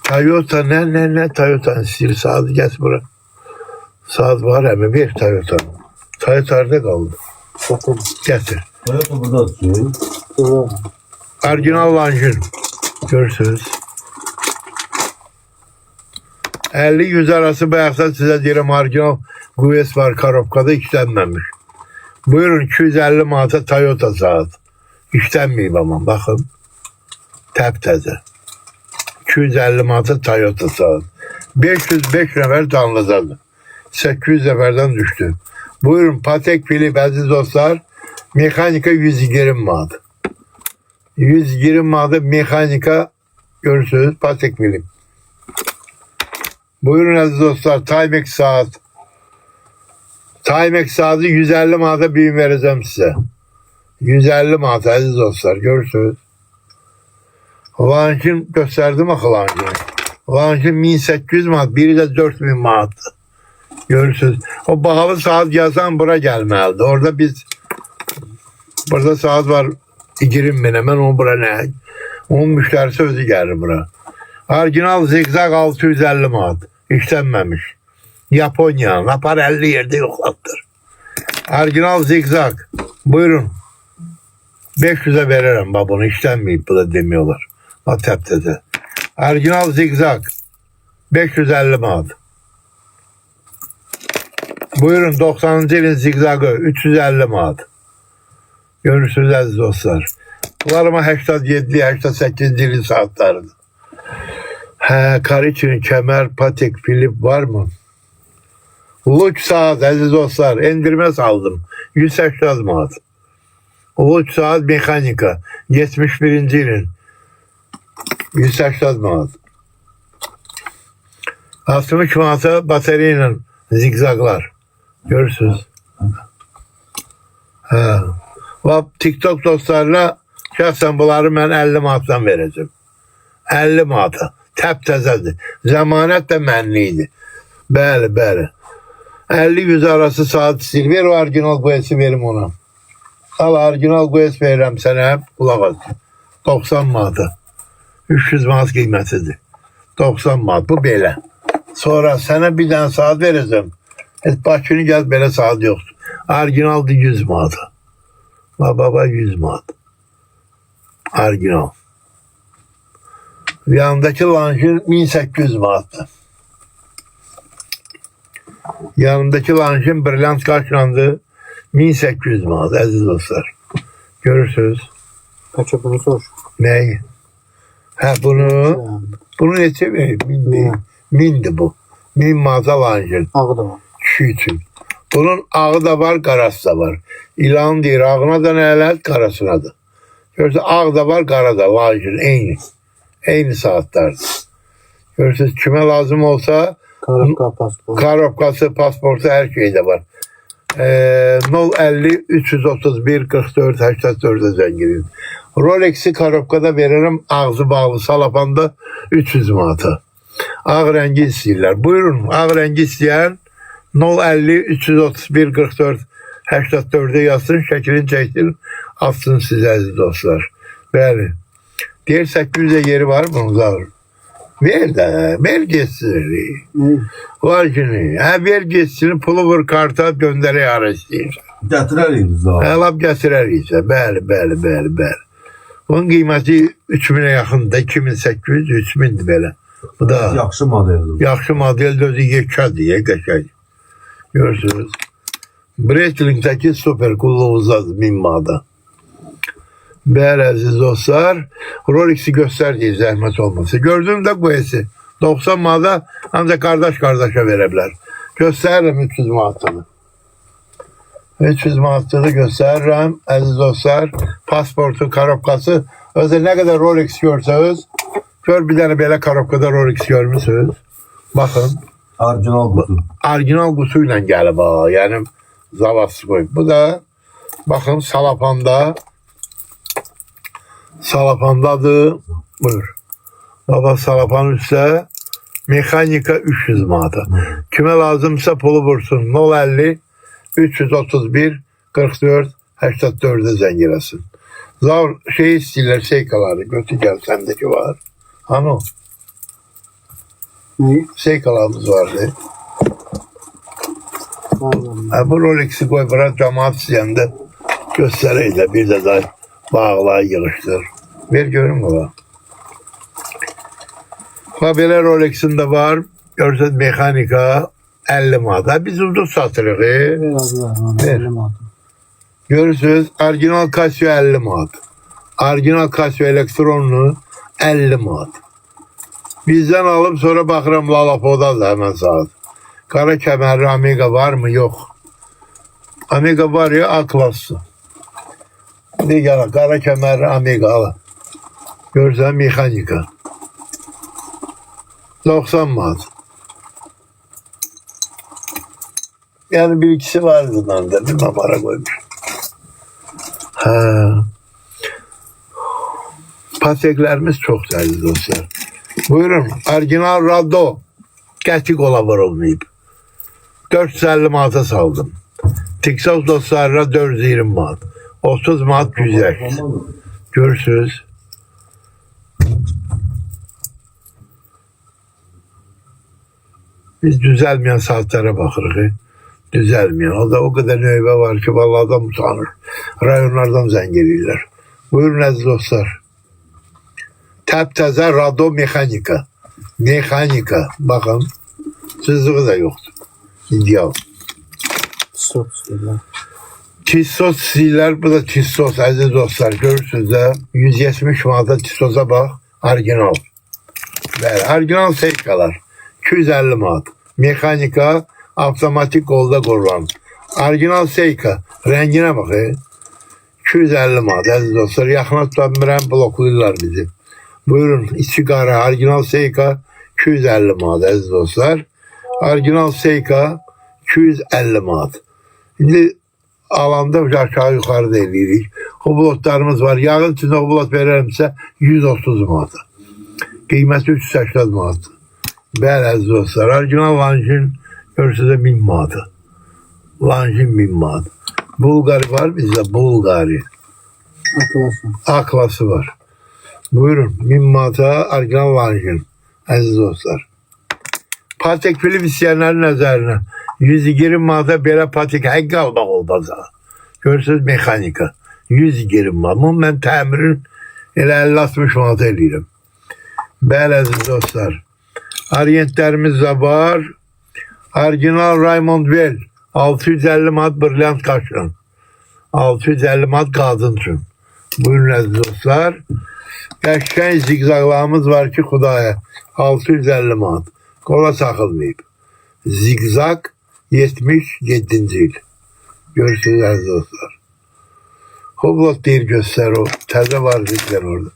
Toyota ne Toyota'nın istəyir. Saatı gətir bura. Saat var hemen bir Toyota. Toyota nerede kaldı? Bakın. Getir. Toyota burada atıyor. Burada. Orijinal lancın. Görürsünüz. 50-100 arası bayaqdan sizə deyirəm orijinal QS var karobkada işlənməmiş. Buyurun 250 manata Toyota saat. İşlənməyib ama bakın. Təptəzə. 250 manata Toyota saat. 505 nəfər tanızadı. 800 nəfərdən düştü. Buyurun Patek Philippe aziz dostlar. Mekanika 120 manat. 120 manat mekanika görürsünüz Patek Philippe. Buyurun aziz dostlar Timex saat. Timex saati 150 manata büyüm vereceğim size. 150 manat aziz dostlar görürsünüz. Lancın gösterdim axı lancını. Lancın 1800 manat, biri de 4000 manat. Görürsünüz. O bahalı saat yazan bura gelmelidir. Orada biz burada saat var 20 bin hemen o bura ne? Onun müşterisi özü gelir bura. Orijinal zigzag 650 manat. İşlenmemiş. Japonya. Napar 50 yerde yoklattır. Orijinal zigzag. Buyurun. 500'e veririm babunu. İşlenmeyip bu da demiyorlar. Matep'te. Orijinal zigzag. 550 manat. Buyurun 90. ilin zigzagı 350 manat. Görürsünüz aziz dostlar. Bunlarıma 87-88 ilin saatlarıdır. Kariçin, kemer, Patek, Philippe var mı? Lux saat aziz dostlar. Endirme saldım. 180 manat. Lux saat mekanika. 71. ilin. 180 manat. 60 manata bataryayla zigzaglar. Görürsünüz. TikTok dostlarına şahsen bunları ben 50 manatdan vereceğim. 50 manata. Təptəzədir. Zəmanət də mənliydi. Bəli, bəli. 50-100 arası saat istəyir. Ver o orijinal QS verim ona. Al orijinal QS verirəm sənə. Qulaq as. 90 manata. 300 manat qiymətidir. 90 manat. Bu belə. Sonra sənə bir dənə saat verəcəm. Bakını gəl belə saat yoxdur. Orijinaldır 100 manata. Baba 100 manat. Orijinal. Yanındaki lancın 1800 manatdır. Yanındaki lancın brilliant kaçlandı 1800 manat aziz dostlar. Görürsünüz. Kaça bunu sor. Neyi? Bunu neçə verib? Mindi bu. 1000 manata lancın. Ağı da var. Kişi üçün. Bunun ağı da var, qarası da var. İlan deyir, ağına da nələt, qarasına da. Görürsünüz, ağ da var, qara da lancın, eyni. Eyni saatlerdir. Görürsünüz kime lazım olsa Karabka pasport. karobkası, pasportu her şeyde var. 050 331 44 84'e zəngirin. Rolex'i karobkada veririm ağzı bağlı salapanda 300 manata. Ağ rengi istəyirlər. Buyurun ağ rengi isteyen 050 331 44 84'e yazsın, şeklini çeksin, atsın size aziz dostlar. Bəli. Deyir 800'e yeri var mı Zaur? Ver de, ver geçsin. Var ki ver geçsin, pulu vur karta göndərək ara istəyir. Gətirərik biz abi. Lap gətirərik isə, bəli. Onun qiyməti 3000'e yaxındır, 2800, 3000'dir belə. Bu da Yaxşı modeldir. yaxşı model özü yekədir, qəşəng. Görürsünüz. Breitling-dəki super qulluğuzadır 1000 manata. Bəli əziz dostlar, Rolex'i göstərdik zəhmət olmasa. Gördüğüm də bu esi. 90 manata ancaq qardaşa verə bilər. Göstərirəm 300 manatını. 300 manatını göstərirəm əziz dostlar. Pasportu, korobkası. Özü nə qədər Rolex görsəniz, gör bir dənə belə korobkada Rolex görmüsünüz. Baxın. Orijinal qutu. Orijinal qutu ilə gəlib ha. Yəni zavadsı qoyub. Bu da baxın salapandadır. Buyur. Baba salapan üstə mexanika 300 manata. Kimə lazımsa pulu vursun 050 331 44 84'e zəng eləsin. Zaur şey istəyirlər, seykaları götür gəl, səndəki var. Ano, Ne? seykalarımız vardı. Vallahi. Bu Rolex'i qoy bura, camaat istəyəndə göstərək də bir də daha bağla, yığışdır. Ver görün baba. Ha belə Rolex'in də var. Görsəz mexanika 50 manata. Biz ucuz satırıq. Biraz daha. Ver. Elim aldım. Görürsünüz, orijinal Casio 50 manat. Orijinal Casio elektronlu 50 manat. Bizdən alıb sonra baxıram Lalapo'da da hemen saat. Qara kəmərli Amiga var mı? Yox. Amiga var ya, A klassı. Digər qara kəmərli Amiga alın. Görürsən mexanika. 90 manat. Yani bir ikisi vardı bende. Bir numara koymuş. Ha. Pateklerimiz çok değerli dostlar. Buyurun. Orijinal Rado. Gerçek ola vurulmayıp. 450 manata saldım. Texas dostlarına 420 manat. 30 manat güzel. Görürsünüz. Biz düzelmeyen saatlere bakırıq. Düzelmeyen. O da o kadar növbə var ki, vallahi adam utanır. Rayonlardan zəng edirlər. Buyurun əziz dostlar. Təptəzə Rado mexanika. Mexanika. Bakın. Sızlığı da yoktur. İdeal. Çok güzel. Tissos istəyirlər. Bu da Tissos əziz dostlar. Görürsünüz də 170 manata Tissos'a bak. Orijinal. Bəli, orijinal seykalar. 250 manat. Mexanika avtomatik qolda qorulan. Orijinal seyka. Rənginə bax. 250 manat əziz dostlar. Yaxına tutamıram, bloklayırlar bizi. Buyurun, içi qara, orijinal seyka 250 manat əziz dostlar. Orijinal seyka 250 manat. İndi alanda aşağı yuxarı da eləyirik. Hublotlarımız var. Yağın içində hublot verərimsə 130 manat. Qiyməti 380 manat. Bəli əziz dostlar. Orijinal Langin görürsünüz 1000 manat. Langin 1000 manat. Bulgari var bizdə, Bulgari. Akıllasın. A klası var. Buyurun 1000 manata orijinal Langin. Əziz dostlar. Patek film istəyənlərin nəzərinə 120 manata belə patek həqqi almaq olmaz. Görürsünüz mexanika. 120 manat. Bunu mən təmirin elə 50-60 manata eləyirəm. Bəli əziz dostlar. Orientlərimiz də var. Orijinal Raymond Well 650 manat brilliant qaşla. 650 manat qadın üçün. Buyurun əziz dostlar. Qəşkəng zigzaqlarımız var ki, Xudaya 650 manat. Qola saxılmayıb. Zigzaq 77-ci il. Görürsünüz əziz dostlar. Hublot deyir göstər o. Təzə var ziklər orada.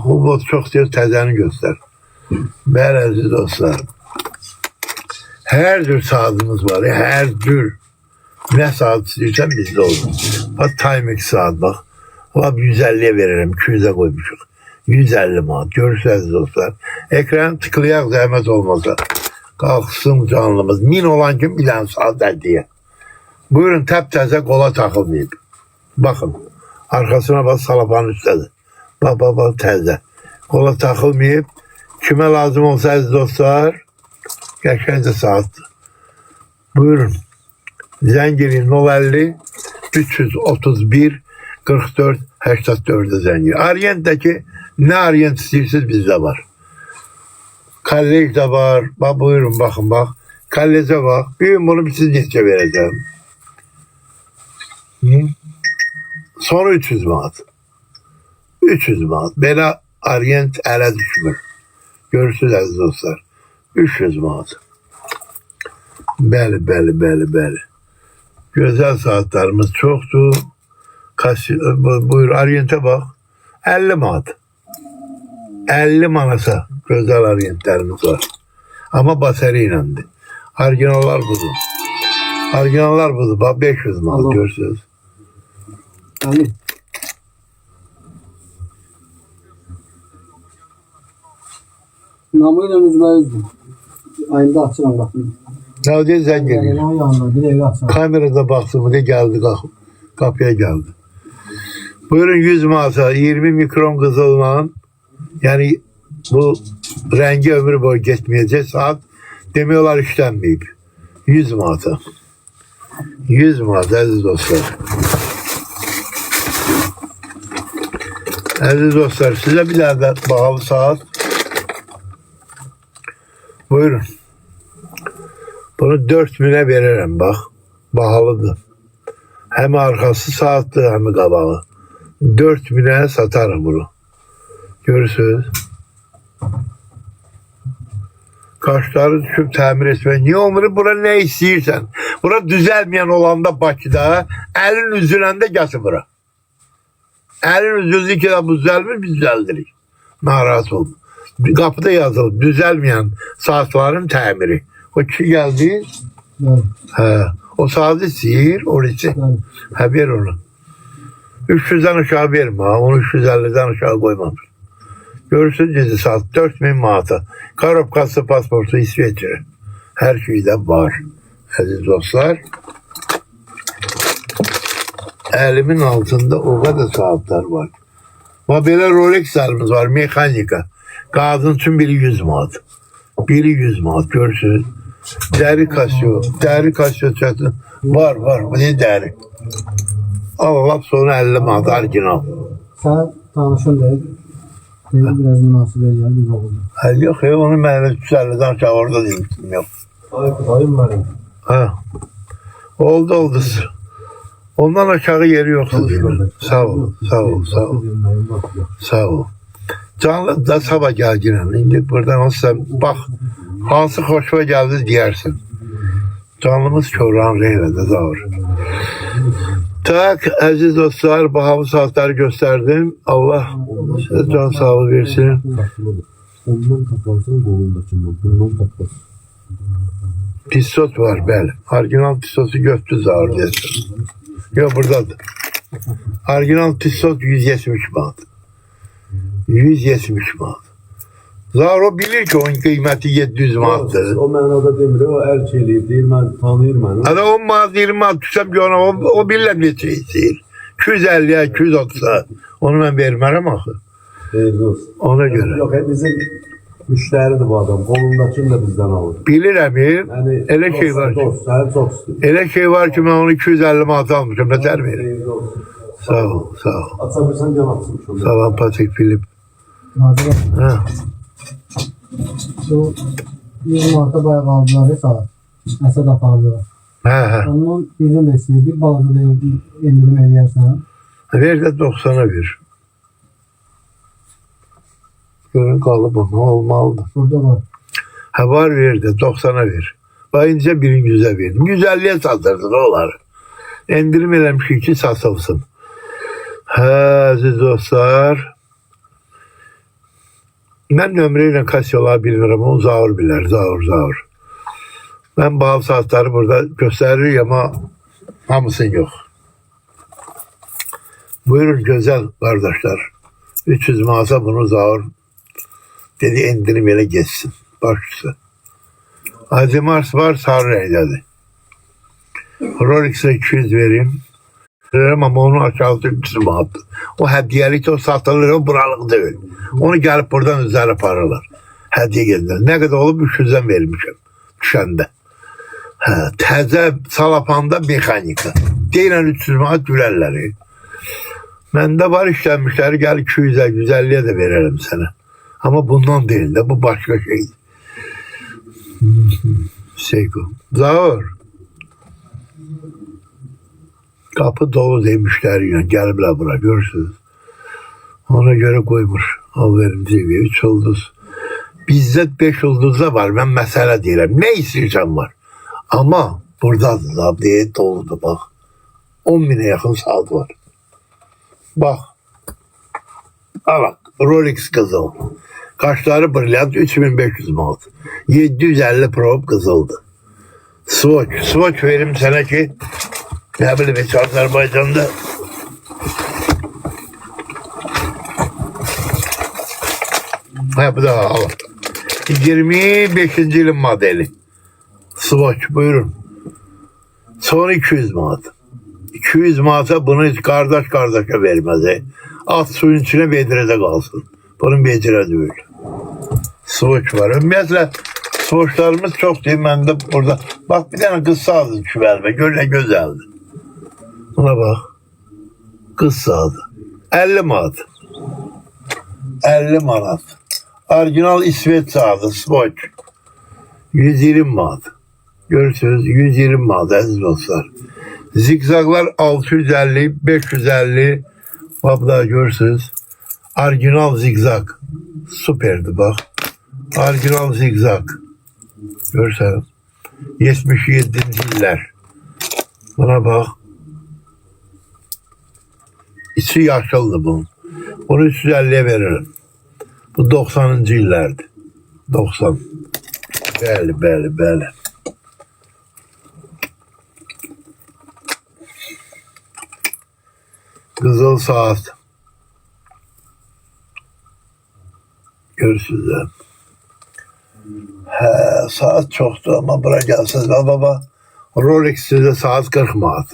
Hublot çox deyir, təzəni göstər. Bəli əziz dostlar. Hər cür saatımız var. Hər cür. Nə saat istəyirsən bizdə olur. Bax Timex saat bax. Lab 150'ye veririm. 200'e koymuşuk. 150 manat. Görürsünüz dostlar. Ekran tıklayak zahmet olmasa. Kalksın canlımız. 1000 olan gün bir tane saat hediye. Buyurun təptəzə qola taxılmayıb. Baxın. Arkasına bak salafanın üstədir. Bak təzə. Qola taxılmayıb. Kimə lazım olsa əziz dostlar, qəşəngcə saatdır. Buyurun. Zəng edin 050 331 44 84'de zəng edin. Orient'dəki nə Orient istəyirsiniz bizdə var. Kollej de var. Bak buyurun bakın bak. Kolleje bak. Bir gün bunu siz neçə vereceğim. Sonra 300 manat. 300 manat. Belə Orient ələ düşmür. Görürsünüz əziz dostlar. 300 manat. Bəli. Güzel saatlerimiz çoktu. Buyur Orient'e bak. 50 manat. 50 manata güzel Orient'lerimiz var. Ama batarya Orijinallar budur. Bak 500 manat görürsünüz. Ali. Namıyla üzməyiz. Ayında açıram qapını. Ne diye zəng geliyor. Onun yanında bir evi açıram. Kamerada baktım diye geldi kapıya geldi. Buyurun 100 manata 20 mikron kızılla yani bu rengi ömrü boyu geçmeyecek saat demiyorlar işlenmeyip. 100 manata. 100 manat aziz dostlar. Aziz dostlar size bir daha da pahalı saat. Buyurun. Bunu 4000'e veririm bak. Pahalıdır. Hem arkası saatli hem kabağı. 4000'e satarım bunu. Görürsünüz. Kaşları düşüp tamir etme. Niye olmadı? Bura ne istiyorsan. Bura düzelmeyen olanda Bakıda elin üzülende gelsin bura. Elin üzüldüğü ki bu düzelmiş biz düzeldirik. Narahat olma. Kapıda yazılı düzelmeyen saatlerin tamiri. O kişi geldi. Evet. He. O saati sihir orası. Evet. Ha ver onu. 300'den aşağı verme. Onu 350'den aşağı koymamış. Görürsün dizi saat 4000 manata. Karabkası pasportu İsveç'e. Her şeyde var. Aziz dostlar. Elimin altında o kadar saatler var. Ama böyle Rolex'lerimiz var. Mekanika. Kadın için biri 100 manat. Biri 100 manat. Görürsünüz. Deri kasıyor çatı. Var. Bu ne deri? Allah sonra 50 manat orijinal. Sen tanışın değil. Benim biraz münasip ediyor. Bir bakın. Ha, yok ya onu ben 350'den aşağı orada demiştim yok. Dayım benim. Ha. Oldu. Ondan aşağı yeri yoktu diyor. Sağ ol. Canlı da sabah gel yine. İndi buradan olsa bak hansı hoşuma geldi diyersin. Canlımız çoğuran reylede zor. Tak aziz dostlar bahalı saatleri gösterdim. Allah size can sağlığı versin. Ondan taparsın kolundakinden. Bundan taparsın. Pistot var bəli. Orijinal pistotu götdü zar desin. Yok buradadır. Orijinal pistot 170 manat. 170 manat. Zar o bilir ki onun kıymeti 700 manatdır. O mənada demir, o erkeliyi deyir, mən tanıyır məni. Hadi 10 manat 20 manat tutsam ki ona o bilirəm neçə istəyir. 250'ye 230'a onu ben vermərəm axı. Xeyirli olsun. Ona göre. Yox, bizim müştəridir bu adam. Qolundakini də bizdən alır. Bilirəm Yəni, elə şey var ki. Dost, səni çox istəyir. Elə şey var ki ben onu 250 manat almışım. Nətər verir? Xeyirli olsun. Sağ ol. Açabilirsən, gel açmışım. Salam Patrick Philip. Hadi bak. Ha. Şu 20 Mart'ta bayağı aldılar saat. Esad apardılar. Ha. Onun bizim de istedi. Bir balığı da indirim edersen. Ver de 90'a ver. Görün kalıp onu olmalıdır. Burada var. Ha var ver de 90'a ver. Bayınca birin 100'e verdim. 150'ye satırdın oğlar. İndirim eləmiş ki satılsın. Ha aziz dostlar. Ben nömreyle kaç yola bilmiyorum. Onu zavur bilir. Zavur. Ben bazı saatleri burada gösteriyor ama hamısın yok. Buyurun güzel kardeşler. 300 masa bunu zavur. Dedi indirim ele geçsin. Başlısı. Hacı Mars var sarı eyledi. Rolex'e 200 vereyim. Veririm ama onun aşağısı 300 manat. O hediyelik o satılır, o buralık değil. Onu gelip buradan üzerine paralar. Hediye geldiler. Ne kadar olup 300'den vermişim. Düşende. Təzə salapanda mexanika. Deyilən 300 manat gülərləri. Məndə var işlənmişləri, gəl 200'ə, 150'ye de verelim sana. Ama bundan değil de, bu başka şey. Seiko. Zavur. Kapı dolu demişler, geliblər bura, görürsünüz. Ona göre koymuş. Al verim TV 3 yıldız. Bizde 5 yıldız da var, ben mesele değilim. Ne isteyeceğim var. Ama burada da diye doludu bak. 10.000'e yakın saat var. Bak. Ha bak. Rolex kızıl. Kaşları brilliant 3500 manat. 750 probe kızıldı. Swatch. Swatch verim sana ki ne bileyim hiç Azerbaycan'da ha bu da al. 25. yılın modeli. Swatch buyurun. Son 200 manat. 200 manata bunu hiç kardeş kardeşe vermez. At suyun içine bedirede kalsın. Bunun beceri değil. Swatch var. Mesela Swatch'larımız çok değil. Ben de burada. Bak bir tane kız sağdı şu verme. Gör ne güzeldi. Buna bak. Kız sağdı. 50 manat. 50 manat. Orijinal İsveç sağdı. Swatch. 120 manat. Görürsünüz 120 manat aziz dostlar. Zigzaglar 650, 550. Bak daha görürsünüz. Orijinal zigzag. Süperdi bak. Orijinal zigzag. Görürsünüz. 77. yıllar. Buna bak. İçi yaşıldı bunun. Bunu 350'ye veririm. Bu 90. yıllardı. 90. Bəli. Kızıl saat. Görürsünüz ya. Saat çoktu ama bura gelsiniz. Baba. Rolex size saat 40 manat.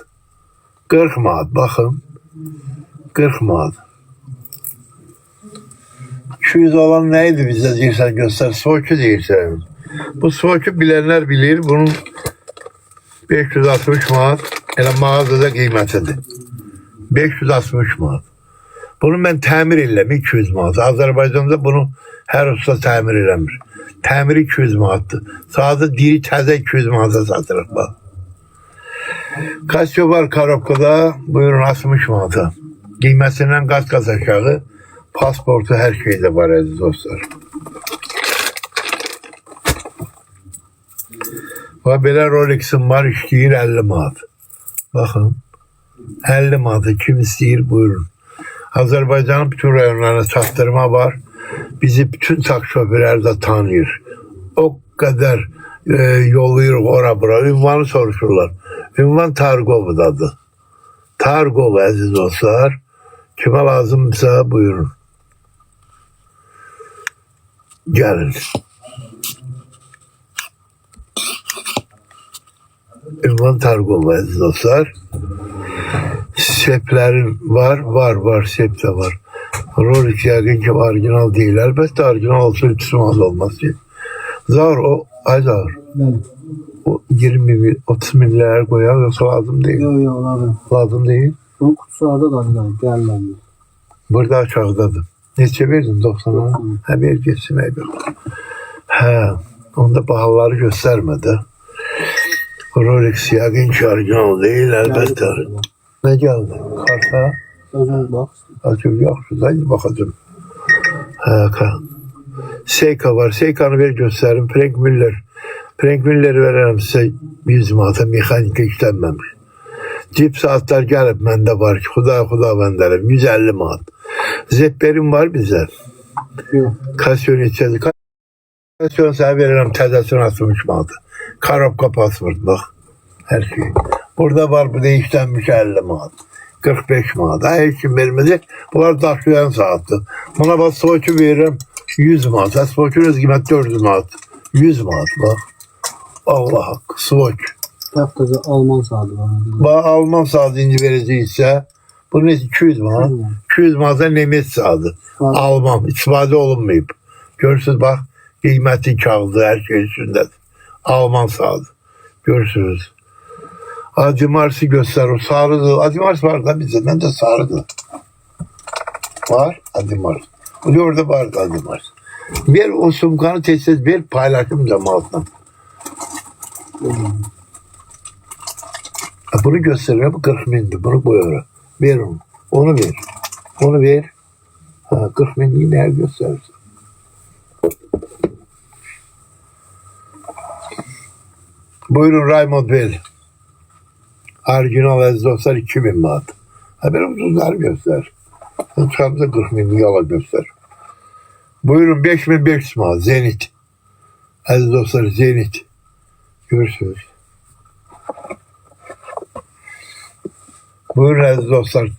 40 manat bakın. 40 manat. 200 olan neydi bize deyirsən göster. Swatch'u deyirsən. Bu Swatch'u bilenler bilir. Bunun 560 manat elə mağazada qiymətidir. 560 manat. Bunu ben təmir eləmi 200 manat. Azərbaycanda bunu hər usta təmir eləmir. Təmir 200 manatdır. Sadə diri təzə 200 manata satırıq bak. Casio var Karobkada. Buyurun 60 manata. Qiyməsindən qaz aşağı. Pasportu her şeyde var aziz dostlar. Ve belə Rolex'im var işleyir 50 manat. Bakın 50 manata kim isteyir buyurun. Azerbaycan'ın bütün rayonlarına çatdırma var. Bizi bütün tak şoförler de tanıyor. O kadar yolluyoruz ora bura. Ünvanı soruşurlar. Ünvan Targov'un adı. Targov aziz dostlar. Kime lazımsa buyurun. Gelin. Ünvan Targov aziz dostlar. Seplerin var sep de var. Rolex yakın ki orijinal değil. Elbette orijinal olsa 300 manat olmaz diye. Zar o ay zar. Bəli. O 20-30 milyar koyar yoksa lazım değil. Yok lazım. Lazım değil. Bunun kutusu orada da gəlməyir. Burada aşağıdadır. Neçə verdin 90'a? Ha bir geçsin bir. Ha onda bahaları göstermedi. Rolex yakın ki orijinal değil elbette. Ne geldi? Karta. Özünüz bax. Açık yok. Şuradan bakacağım. Seiko var. Seiko'nu bir gösterin. Frank Miller. Frank Miller'i veririm size 100 manata mekanika işlenmemiş. Cip saatler gelip bende var ki Xuda benderim 150 manat. Zepperin var bize. Yok. Kasyon içeceğiz. Kasyon sana veririm təzəsini 60 manat. Karobka pasport bak. Her şey. Burada var bu değişlenmiş 50 manat. 45 manat. Her kim vermedi. Bunlar daşlayan saatte. Buna bak Swatch'u veririm 100 manat. Swatch'un öz kıymet 400 manat. 100 manat bak. Allah hakkı Swatch. Taptaca Alman saatı var. Bana Alman saati indi verəcəksə, bu ne 200 manat? 200 manata Nemes saati. Alman, istifadə olunmayıb. Görürsünüz bak, qiyməti kağıdı, her şey üstündedir. Alman saati. Görürsünüz. Adimars'ı göster, o sarıdır. Adimars var da bizde, ben de sarıdır. Var Adimars. O da orada vardı Adimars. Ver o sumkanı test ver, paylaşım cemaatla. Bunu gösteriyor, bu 40 bindi, bunu koyuyor. Ver onu, onu ver. Onu ver. Ha, 40 bin yine gösterirsin. Buyurun Raymond Bey. Orijinal aziz dostlar 2000 manat. Ha benim ucuzları göster. Sen çıkarımda 40 bin yola göster. Buyurun 5500 manat Zenit. Aziz dostlar Zenit. Görürsünüz. Buyurun aziz dostlar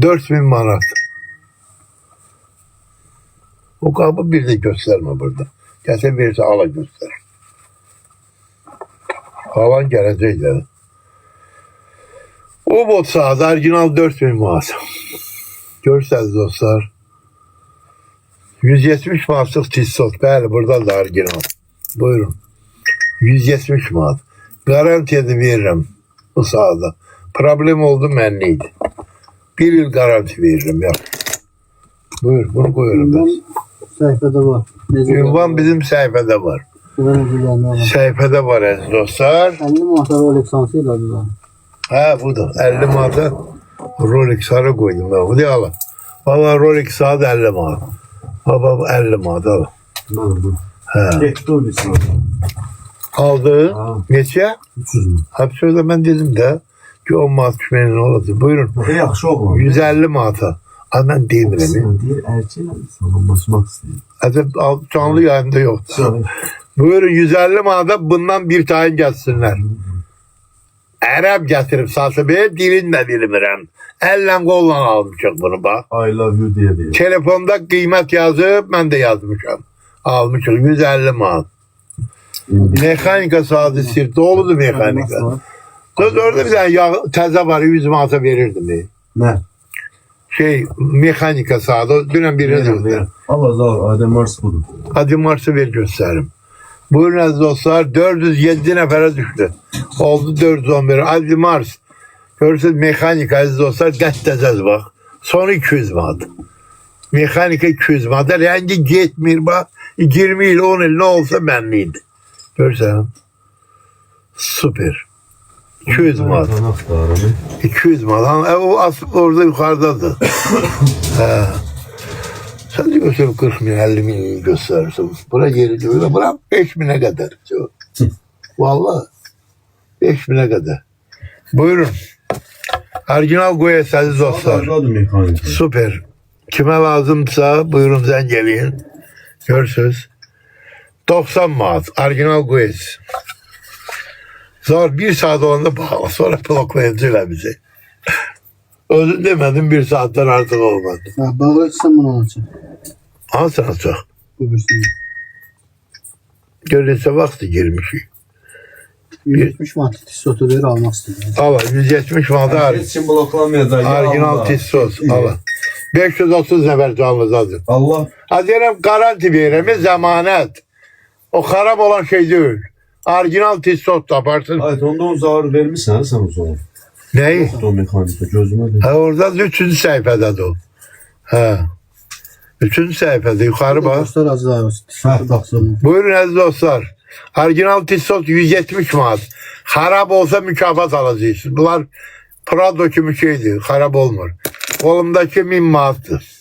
4000 manat. O kabı bir de gösterme burada. Gelse verirse ala göster. Alan gelecek yani. O bot sahada orijinal 4000 manat. Görürseniz dostlar. 170 manatlık tissot. Bəli, burada da orijinal. Buyurun. 170 manat. Garantiye de veririm bu sahada. Problem oldu mənliydi. 1 yıl garanti veririm ya. Buyur, bunu koyuyorum ben. Sayfada var. Ünvan bizim sayfada var. Sayfada var aziz dostlar. 50 manata Rolex sansıyla adı. Ha bu da 50 manata Rolex sarı koydum ben. Bu da alın. Valla Rolex saat 50 manat. Baba 50 manat alın. Ha. Aldı. Neçə? 300 mü? Hapşırda ben dedim de ki 10 manat düşmenin olası. Buyurun. Yaxşı oğlan. 150 manata. Ha ben demirəm. Deyir, erkəklə insanla basmaq istəyir. Hadi canlı yayında yoktu. Buyurun 150 manata bundan bir tayin gelsinler. Ərəb gətirib satıb, dilini də bilmirəm. Əllə qolla almışıq bunu bax. I love you deyə deyir. Telefonda qiymət yazıb, mən də yazmışam. Almışıq 150 manat. Mexanika saat istir, doludur mexanika. Söz orada bir tane təzə var, 100 manata verirdim. Nə? Mexanika saat, dünən birini gördüm. Allah zar, Adem Mars budur. Hadi Mars'ı ver gösterim. Buyurun aziz dostlar, 407 nefere düştü. Oldu 411. Hadi Mars. Görürsünüz mekanika aziz dostlar, dəstəcəz bak. Son 200 manat. Mekanika 200 manat. Rengi gitmir bak. 20 yıl, 10 yıl ne olsa benliydi. Görsen. Süper. 200 manat. 200 manat. O orada yukarıdadır. Sen diyorsun 40 bin, 50 bin gösterirsin. Buna geri diyor. Buna 5 bine kadar. Vallahi 5 bine kadar. Buyurun. Orijinal Goyes aziz dostlar. Süper. Kime lazımsa buyurun sen gelin. Görürsünüz. 90 manat. Orijinal Goyes. Zor 1 saat olanda bağlı. Sonra bloklayıcıyla bizi. Özür demedim 1 saatten artık olmadı. Bağlı açsam bunu alacağım. Alsın alacak. Bu birisini. Görünse vakti girmiş. 170 manat tissotu verir almak istedim. Al 170 manat Heç kim bloklanmayacaq. orijinal tissos. Al. 530 nefer canlı zaten. Allah. Hazırım garanti veririm zamanet. O harap olan şey değil. Orijinal tissos yaparsın. Ayet onda o zar vermişsən ha sən o zaman. Neyi? O mekanika gözümə de. Ha orada 3. sayfada o. Ha. 3. sayfada yukarı bak. Dostlar az daha tissotu baksın. Buyurun aziz dostlar. Orijinal tissos 170 manat. Harap olsa mükafat alacaksınız. Bunlar Prado kimi şeydi. Harap olmur. Kolumdaki 1000 manattır.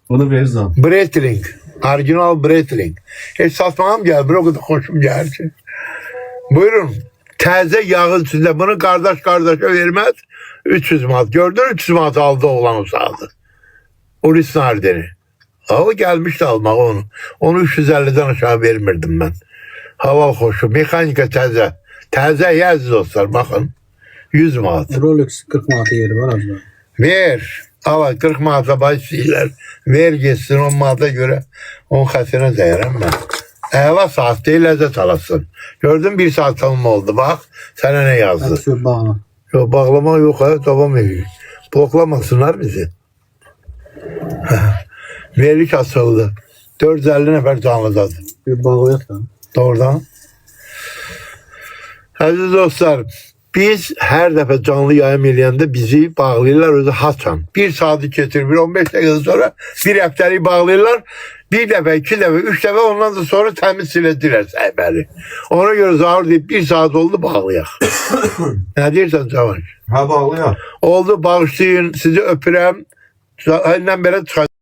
Onu verirsən. Breitling. Orijinal Breitling. Hiç satmağım geldi. Bir o kadar hoşum geldi ki. Buyurun. Təzə yağın üstünde bunu kardeş kardeşe vermez. 300 manat. Gördün 300 manat aldı oğlan o sağdı. Ulis Nardeni. O gelmişti almak onu. Onu 350'den aşağı vermirdim ben. Hava hoşu. Mekanika təzə. Təzə yaz dostlar bakın. 100 manat. Rolex 40 manata yeri var az daha. Ver. Al 40 manata başlayırlar. Ver geçsin 10 manata göre 10 xətinə dəyərəm ben. Eva saat değil, lezzet alasın. Gördün, 1 saat tanım oldu. Bak sana ne yazdı. Hadi şöyle bağla. Yok, bağlama yok ha, devam ediyor. Bloklamasınlar bizi. Verlik asıldı. 450 nefer canlıdadır. Bir bağlayak da. Doğrudan. Aziz dostlar, biz her dəfə canlı yayım eləyəndə bizi bağlayırlar özü haçan. 1 saati keçir, 15 dəqiqə sonra bir həftəlik bağlayırlar. 1 dəfə, 2 dəfə, 3 dəfə, ondan da sonra təmiz siləcəklər səhbəri. Ona görə Zahir deyib 1 saat oldu, bağlayaq. Nə deyirsən Cavan? Ha bağlayaq. Oldu, bağışlayın, sizi öpürəm. Əlindən belə çıxacaq.